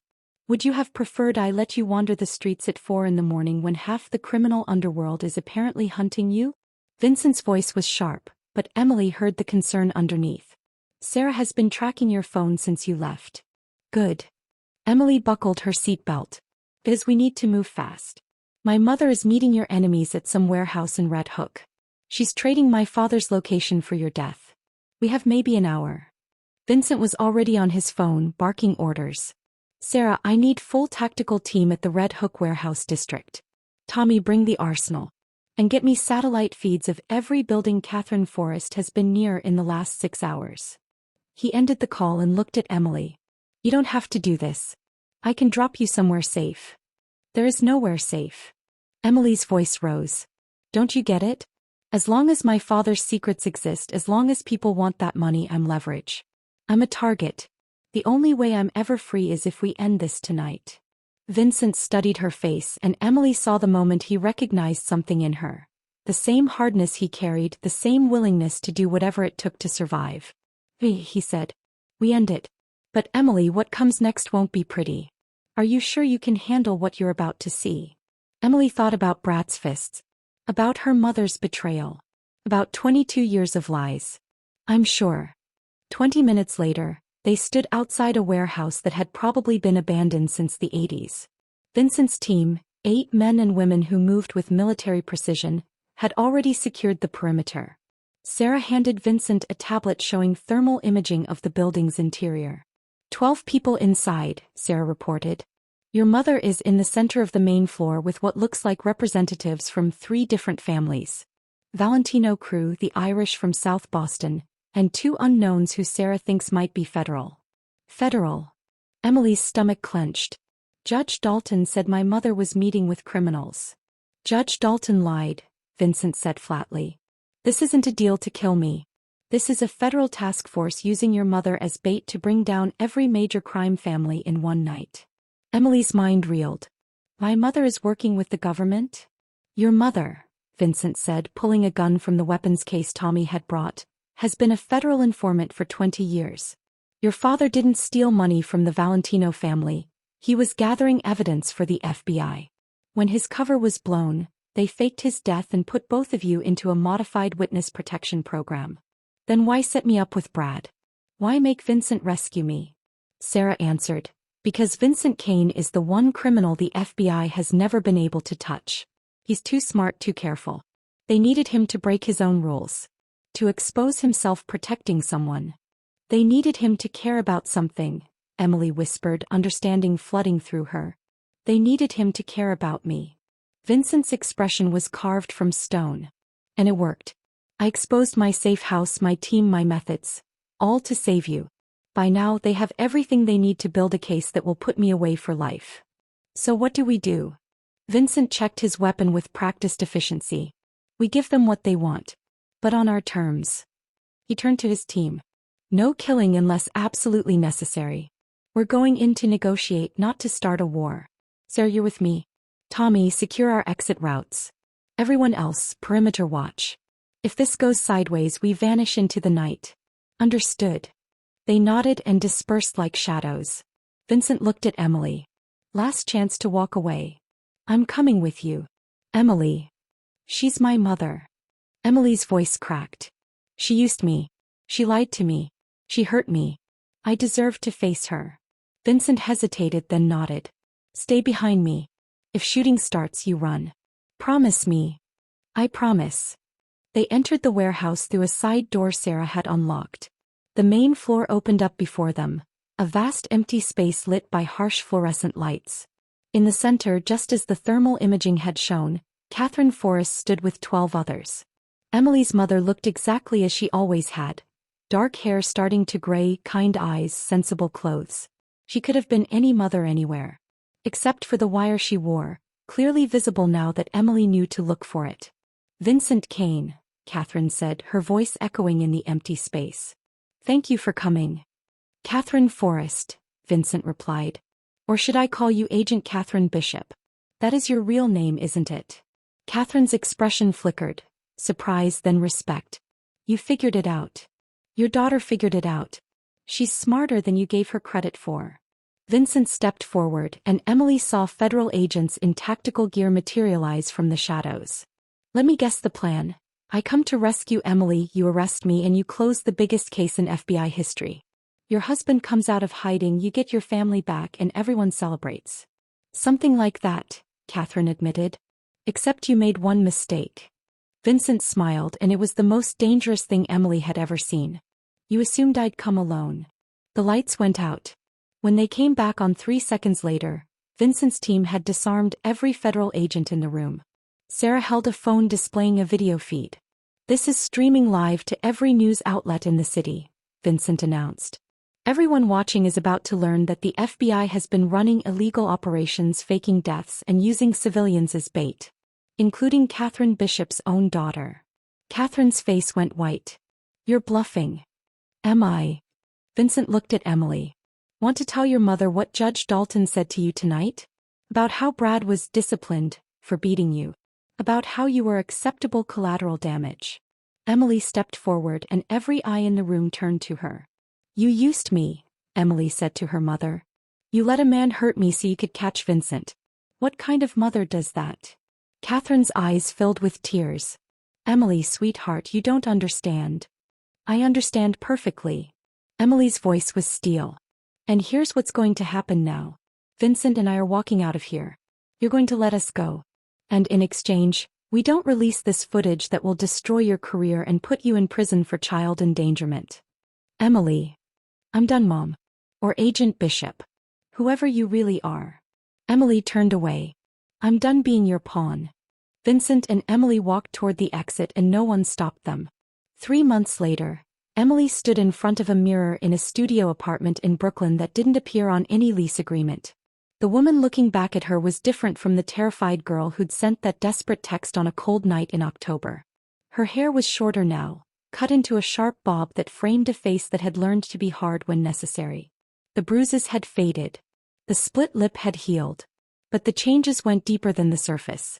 "Would you have preferred I let you wander the streets at 4 in the morning when half the criminal underworld is apparently hunting you?" Vincent's voice was sharp, but Emily heard the concern underneath. "Sarah has been tracking your phone since you left." "Good." Emily buckled her seatbelt. "Because we need to move fast. My mother is meeting your enemies at some warehouse in Red Hook. She's trading my father's location for your death. We have maybe an hour." Vincent was already on his phone, barking orders. "Sarah, I need full tactical team at the Red Hook warehouse district. Tommy, bring the arsenal. And get me satellite feeds of every building Catherine Forrest has been near in the last 6 hours." He ended the call and looked at Emily. "You don't have to do this. I can drop you somewhere safe." "There is nowhere safe." Emily's voice rose. Don't you get it? As long as my father's secrets exist, as long as people want that money, I'm leverage. I'm a target. The only way I'm ever free is if we end this tonight. Vincent studied her face, and Emily saw the moment he recognized something in her. The same hardness he carried, the same willingness to do whatever it took to survive. He said. We end it. But Emily, what comes next won't be pretty. Are you sure you can handle what you're about to see? Emily thought about Brad's fists. About her mother's betrayal. About 22 years of lies. I'm sure. 20 minutes later, they stood outside a warehouse that had probably been abandoned since the 80s. Vincent's team, 8 men and women who moved with military precision, had already secured the perimeter. Sarah handed Vincent a tablet showing thermal imaging of the building's interior. 12 people inside, Sarah reported. Your mother is in the center of the main floor with what looks like representatives from 3 different families. Valentino Crew, the Irish from South Boston, and 2 unknowns who Sarah thinks might be federal. Federal. Emily's stomach clenched. Judge Dalton said my mother was meeting with criminals. Judge Dalton lied, Vincent said flatly. This isn't a deal to kill me. This is a federal task force using your mother as bait to bring down every major crime family in one night. Emily's mind reeled. My mother is working with the government? Your mother, Vincent said, pulling a gun from the weapons case Tommy had brought, has been a federal informant for 20 years. Your father didn't steal money from the Valentino family. He was gathering evidence for the FBI. When his cover was blown, they faked his death and put both of you into a modified witness protection program. Then why set me up with Brad? Why make Vincent rescue me? Sarah answered. Because Vincent Kane is the one criminal the FBI has never been able to touch. He's too smart, too careful. They needed him to break his own rules. To expose himself protecting someone. They needed him to care about something, Emily whispered, understanding flooding through her. They needed him to care about me. Vincent's expression was carved from stone. And it worked. I exposed my safe house, my team, my methods. All to save you. By now they have everything they need to build a case that will put me away for life. So what do we do? Vincent checked his weapon with practiced efficiency. We give them what they want. But on our terms. He turned to his team. No killing unless absolutely necessary. We're going in to negotiate, not to start a war. Sarah, you're with me. Tommy, secure our exit routes. Everyone else, perimeter watch. If this goes sideways, we vanish into the night. Understood. They nodded and dispersed like shadows. Vincent looked at Emily. Last chance to walk away. I'm coming with you. Emily. She's my mother. Emily's voice cracked. She used me. She lied to me. She hurt me. I deserved to face her. Vincent hesitated, then nodded. Stay behind me. If shooting starts, you run. Promise me. I promise. They entered the warehouse through a side door Sarah had unlocked. The main floor opened up before them, a vast empty space lit by harsh fluorescent lights. In the center, just as the thermal imaging had shown, Catherine Forrest stood with 12 others. Emily's mother looked exactly as she always had. Dark hair starting to gray, kind eyes, sensible clothes. She could have been any mother anywhere. Except for the wire she wore, clearly visible now that Emily knew to look for it. Vincent Kane, Catherine said, her voice echoing in the empty space. Thank you for coming. Catherine Forrest, Vincent replied. Or should I call you Agent Catherine Bishop? That is your real name, isn't it? Catherine's expression flickered, surprise then respect. You figured it out. Your daughter figured it out. She's smarter than you gave her credit for. Vincent stepped forward, and Emily saw federal agents in tactical gear materialize from the shadows. Let me guess the plan. I come to rescue Emily, you arrest me, and you close the biggest case in FBI history. Your husband comes out of hiding, you get your family back, and everyone celebrates. Something like that, Catherine admitted. Except you made one mistake. Vincent smiled, and it was the most dangerous thing Emily had ever seen. You assumed I'd come alone. The lights went out. When they came back on 3 seconds later, Vincent's team had disarmed every federal agent in the room. Sarah held a phone displaying a video feed. This is streaming live to every news outlet in the city, Vincent announced. Everyone watching is about to learn that the FBI has been running illegal operations, faking deaths, and using civilians as bait. including Catherine Bishop's own daughter. Catherine's face went white. You're bluffing. Am I? Vincent looked at Emily. Want to tell your mother what Judge Dalton said to you tonight? About how Brad was disciplined for beating you. About how you were acceptable collateral damage. Emily stepped forward and every eye in the room turned to her. You used me, Emily said to her mother. You let a man hurt me so you could catch Vincent. What kind of mother does that? Catherine's eyes filled with tears. Emily, sweetheart, you don't understand. I understand perfectly. Emily's voice was steel. And here's what's going to happen now. Vincent and I are walking out of here. You're going to let us go. And in exchange, we don't release this footage that will destroy your career and put you in prison for child endangerment. Emily. I'm done, Mom. Or Agent Bishop. Whoever you really are. Emily turned away. I'm done being your pawn. Vincent and Emily walked toward the exit and no one stopped them. 3 months later, Emily stood in front of a mirror in a studio apartment in Brooklyn that didn't appear on any lease agreement. The woman looking back at her was different from the terrified girl who'd sent that desperate text on a cold night in October. Her hair was shorter now, cut into a sharp bob that framed a face that had learned to be hard when necessary. The bruises had faded. The split lip had healed. But the changes went deeper than the surface.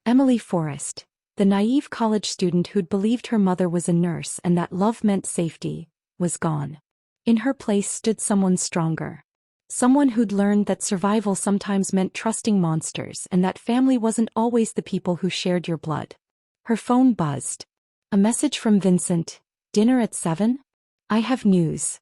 Emily Forrest, the naive college student who'd believed her mother was a nurse and that love meant safety, was gone. In her place stood someone stronger. Someone who'd learned that survival sometimes meant trusting monsters and that family wasn't always the people who shared your blood. Her phone buzzed. A message from Vincent. Dinner at 7? I have news.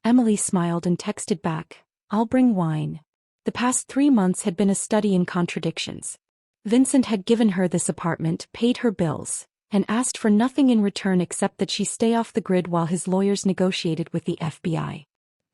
Emily smiled and texted back. I'll bring wine. The past 3 months had been a study in contradictions. Vincent had given her this apartment, paid her bills, and asked for nothing in return except that she stay off the grid while his lawyers negotiated with the FBI.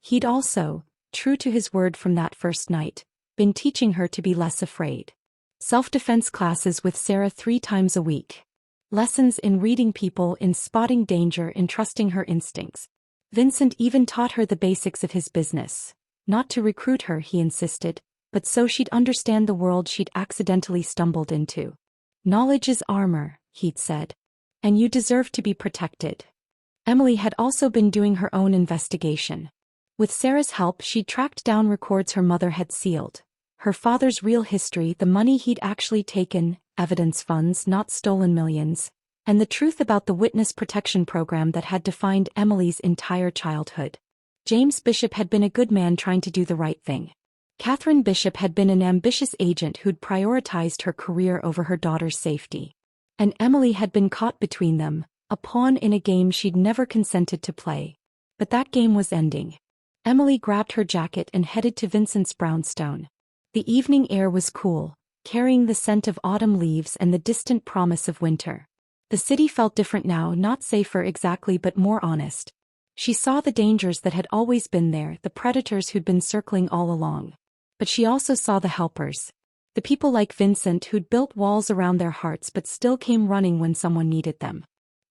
He'd also, true to his word from that first night, been teaching her to be less afraid. Self-defense classes with Sarah 3 times a week. Lessons in reading people, in spotting danger, in trusting her instincts. Vincent even taught her the basics of his business. Not to recruit her, he insisted, but so she'd understand the world she'd accidentally stumbled into. Knowledge is armor, he'd said. And you deserve to be protected. Emily had also been doing her own investigation. With Sarah's help, she'd tracked down records her mother had sealed. Her father's real history, the money he'd actually taken, evidence funds, not stolen millions, and the truth about the witness protection program that had defined Emily's entire childhood. James Bishop had been a good man trying to do the right thing. Catherine Bishop had been an ambitious agent who'd prioritized her career over her daughter's safety. And Emily had been caught between them, a pawn in a game she'd never consented to play. But that game was ending. Emily grabbed her jacket and headed to Vincent's brownstone. The evening air was cool, carrying the scent of autumn leaves and the distant promise of winter. The city felt different now, not safer exactly but more honest. She saw the dangers that had always been there, the predators who'd been circling all along. But she also saw the helpers. The people like Vincent who'd built walls around their hearts but still came running when someone needed them.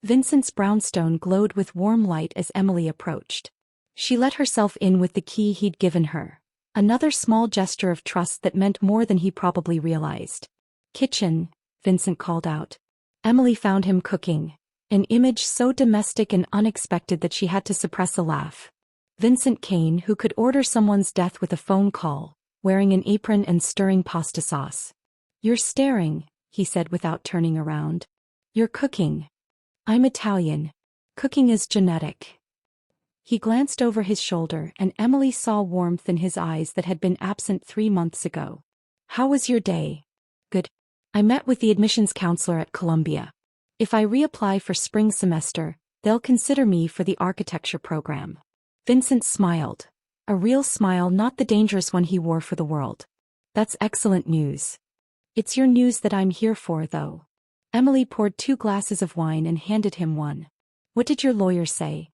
Vincent's brownstone glowed with warm light as Emily approached. She let herself in with the key he'd given her. Another small gesture of trust that meant more than he probably realized. Kitchen, Vincent called out. Emily found him cooking. An image so domestic and unexpected that she had to suppress a laugh. Vincent Kane, who could order someone's death with a phone call, wearing an apron and stirring pasta sauce. You're staring, he said without turning around. You're cooking. I'm Italian. Cooking is genetic. He glanced over his shoulder and Emily saw warmth in his eyes that had been absent 3 months ago. How was your day? Good. I met with the admissions counselor at Columbia. If I reapply for spring semester, they'll consider me for the architecture program. Vincent smiled. A real smile, not the dangerous one he wore for the world. That's excellent news. It's your news that I'm here for, though. Emily poured 2 glasses of wine and handed him one. What did your lawyer say?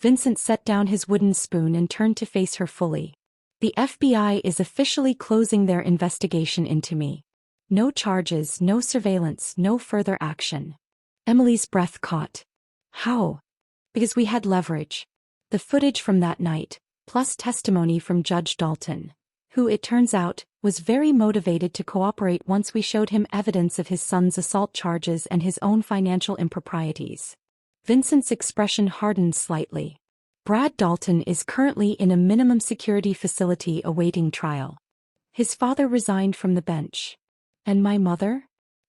Vincent set down his wooden spoon and turned to face her fully. The FBI is officially closing their investigation into me. No charges, no surveillance, no further action. Emily's breath caught. How? Because we had leverage. The footage from that night, plus testimony from Judge Dalton. who, it turns out, was very motivated to cooperate once we showed him evidence of his son's assault charges and his own financial improprieties. Vincent's expression hardened slightly. Brad Dalton is currently in a minimum security facility awaiting trial. His father resigned from the bench. And my mother?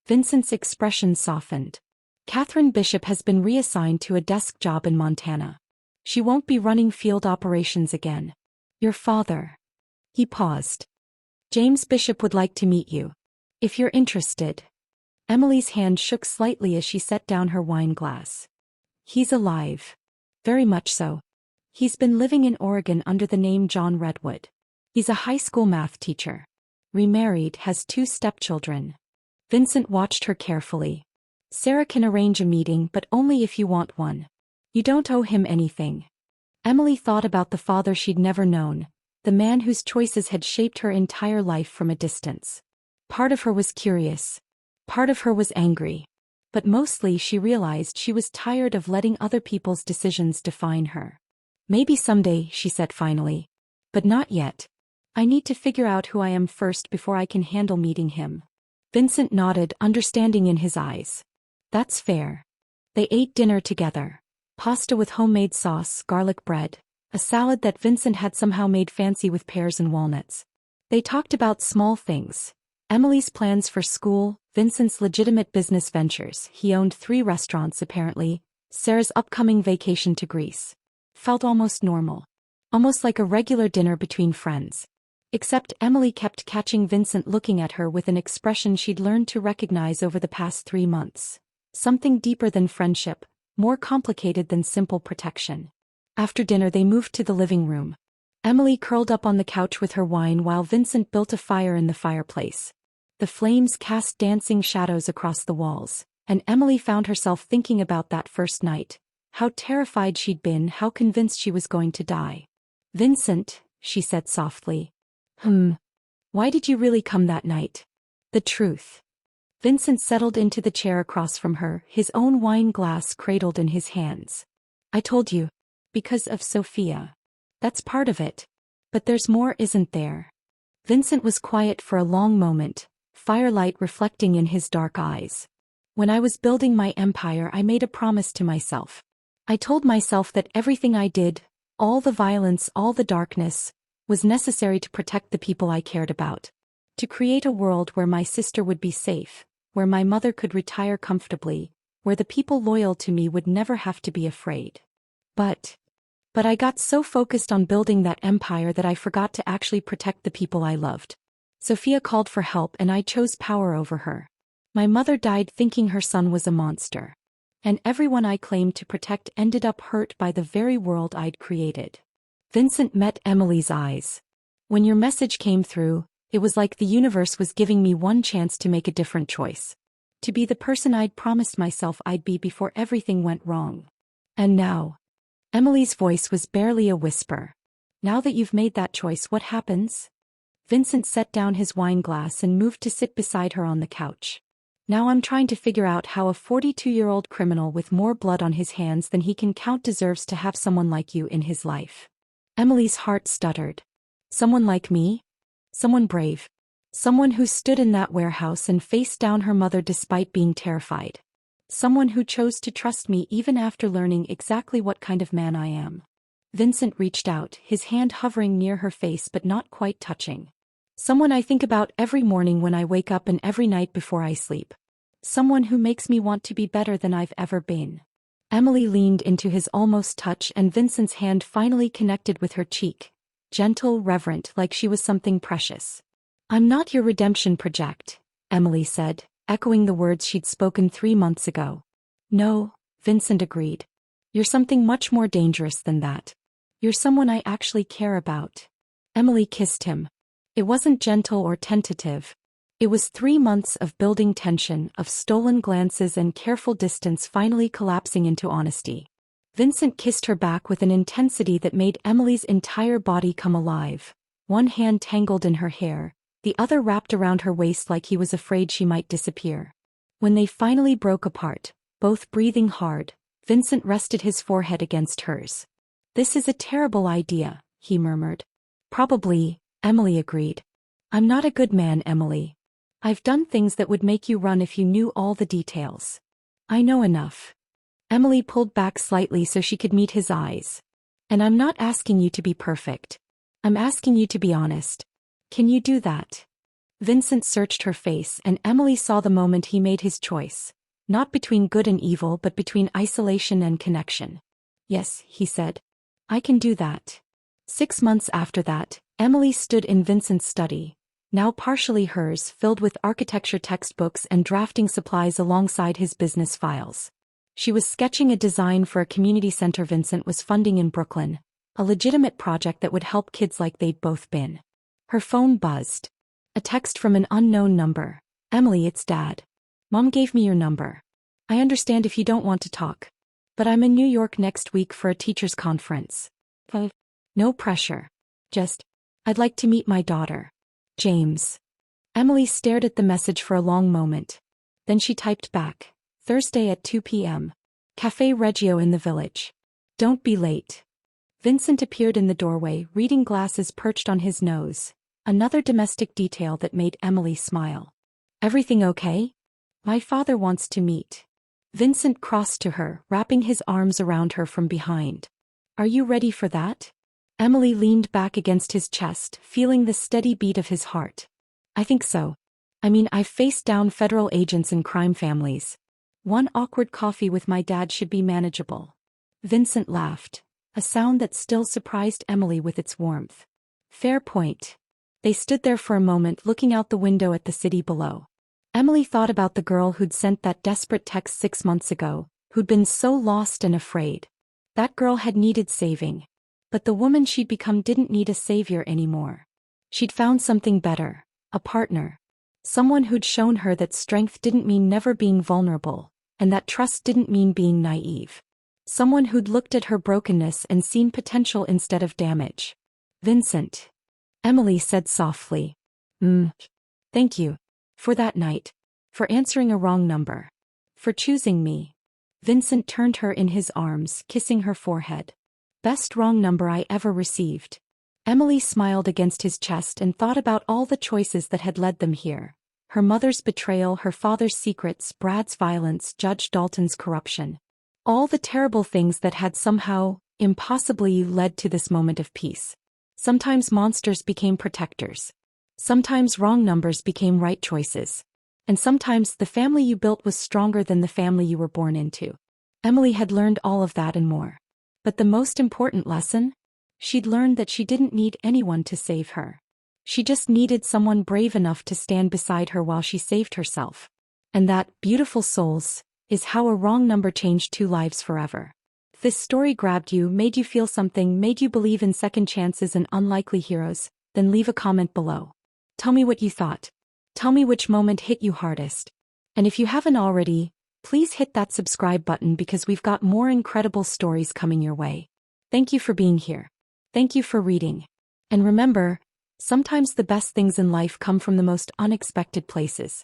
Vincent's expression softened. Catherine Bishop has been reassigned to a desk job in Montana. She won't be running field operations again. Your father. He paused. James Bishop would like to meet you. If you're interested. Emily's hand shook slightly as she set down her wine glass. He's alive. Very much so. He's been living in Oregon under the name John Redwood. He's a high school math teacher. Remarried, has 2 stepchildren. Vincent watched her carefully. Sarah can arrange a meeting, but only if you want one. You don't owe him anything. Emily thought about the father she'd never known, the man whose choices had shaped her entire life from a distance. Part of her was curious. Part of her was angry. But mostly she realized she was tired of letting other people's decisions define her. Maybe someday, she said finally. But not yet. I need to figure out who I am first before I can handle meeting him. Vincent nodded, understanding in his eyes. That's fair. They ate dinner together. Pasta with homemade sauce, garlic bread, a salad that Vincent had somehow made fancy with pears and walnuts. They talked about small things. Emily's plans for school, Vincent's legitimate business ventures. He owned 3 restaurants apparently. Sarah's upcoming vacation to Greece. Felt almost normal. Almost like a regular dinner between friends. Except Emily kept catching Vincent looking at her with an expression she'd learned to recognize over the past 3 months. Something deeper than friendship, more complicated than simple protection. After dinner they moved to the living room. Emily curled up on the couch with her wine while Vincent built a fire in the fireplace. The flames cast dancing shadows across the walls, and Emily found herself thinking about that first night. How terrified she'd been, how convinced she was going to die. Vincent, she said softly. Why did you really come that night? The truth. Vincent settled into the chair across from her, his own wine glass cradled in his hands. I told you. Because of Sophia. That's part of it. But there's more, isn't there? Vincent was quiet for a long moment, firelight reflecting in his dark eyes. When I was building my empire, I made a promise to myself. I told myself that everything I did, all the violence, all the darkness, was necessary to protect the people I cared about. To create a world where my sister would be safe, where my mother could retire comfortably, where the people loyal to me would never have to be afraid. But I got so focused on building that empire that I forgot to actually protect the people I loved. Sophia called for help and I chose power over her. My mother died thinking her son was a monster. And everyone I claimed to protect ended up hurt by the very world I'd created. Vincent met Emily's eyes. When your message came through, it was like the universe was giving me one chance to make a different choice. To be the person I'd promised myself I'd be before everything went wrong. And now. Emily's voice was barely a whisper. Now that you've made that choice, what happens? Vincent set down his wine glass and moved to sit beside her on the couch. Now I'm trying to figure out how a 42-year-old criminal with more blood on his hands than he can count deserves to have someone like you in his life. Emily's heart stuttered. Someone like me? Someone brave. Someone who stood in that warehouse and faced down her mother despite being terrified. Someone who chose to trust me even after learning exactly what kind of man I am. Vincent reached out, his hand hovering near her face but not quite touching. Someone I think about every morning when I wake up and every night before I sleep. Someone who makes me want to be better than I've ever been. Emily leaned into his almost touch and Vincent's hand finally connected with her cheek. Gentle, reverent, like she was something precious. I'm not your redemption project, Emily said, echoing the words she'd spoken 3 months ago. No, Vincent agreed. You're something much more dangerous than that. You're someone I actually care about. Emily kissed him. It wasn't gentle or tentative. It was 3 months of building tension, of stolen glances and careful distance finally collapsing into honesty. Vincent kissed her back with an intensity that made Emily's entire body come alive. One hand tangled in her hair, the other wrapped around her waist like he was afraid she might disappear. When they finally broke apart, both breathing hard, Vincent rested his forehead against hers. This is a terrible idea, he murmured. Probably, Emily agreed. I'm not a good man, Emily. I've done things that would make you run if you knew all the details. I know enough. Emily pulled back slightly so she could meet his eyes. And I'm not asking you to be perfect. I'm asking you to be honest. Can you do that? Vincent searched her face and Emily saw the moment he made his choice. Not between good and evil but between isolation and connection. Yes, he said. I can do that. 6 months after that, Emily stood in Vincent's study, now partially hers, filled with architecture textbooks and drafting supplies alongside his business files. She was sketching a design for a community center Vincent was funding in Brooklyn, a legitimate project that would help kids like they'd both been. Her phone buzzed. A text from an unknown number. Emily, it's Dad. Mom gave me your number. I understand if you don't want to talk. But I'm in New York next week for a teachers' conference. No pressure. Just, I'd like to meet my daughter. James. Emily stared at the message for a long moment. Then she typed back. Thursday at 2 p.m. Café Reggio in the village. Don't be late. Vincent appeared in the doorway, reading glasses perched on his nose. Another domestic detail that made Emily smile. Everything okay? My father wants to meet. Vincent crossed to her, wrapping his arms around her from behind. Are you ready for that? Emily leaned back against his chest, feeling the steady beat of his heart. I think so. I mean, I've faced down federal agents and crime families. One awkward coffee with my dad should be manageable. Vincent laughed, a sound that still surprised Emily with its warmth. Fair point. They stood there for a moment looking out the window at the city below. Emily thought about the girl who'd sent that desperate text 6 months ago, who'd been so lost and afraid. That girl had needed saving. But the woman she'd become didn't need a savior anymore. She'd found something better, a partner. Someone who'd shown her that strength didn't mean never being vulnerable, and that trust didn't mean being naive. Someone who'd looked at her brokenness and seen potential instead of damage. Vincent. Emily said softly. Thank you. For that night. For answering a wrong number. For choosing me. Vincent turned her in his arms, kissing her forehead. Best wrong number I ever received. Emily smiled against his chest and thought about all the choices that had led them here. Her mother's betrayal, her father's secrets, Brad's violence, Judge Dalton's corruption. All the terrible things that had somehow, impossibly led to this moment of peace. Sometimes monsters became protectors. Sometimes wrong numbers became right choices. And sometimes the family you built was stronger than the family you were born into. Emily had learned all of that and more. But the most important lesson? She'd learned that she didn't need anyone to save her. She just needed someone brave enough to stand beside her while she saved herself. And that, beautiful souls, is how a wrong number changed 2 lives forever. If this story grabbed you, made you feel something, made you believe in second chances and unlikely heroes, then leave a comment below. Tell me what you thought. Tell me which moment hit you hardest. And if you haven't already, please hit that subscribe button because we've got more incredible stories coming your way. Thank you for being here. Thank you for reading. And remember, sometimes the best things in life come from the most unexpected places.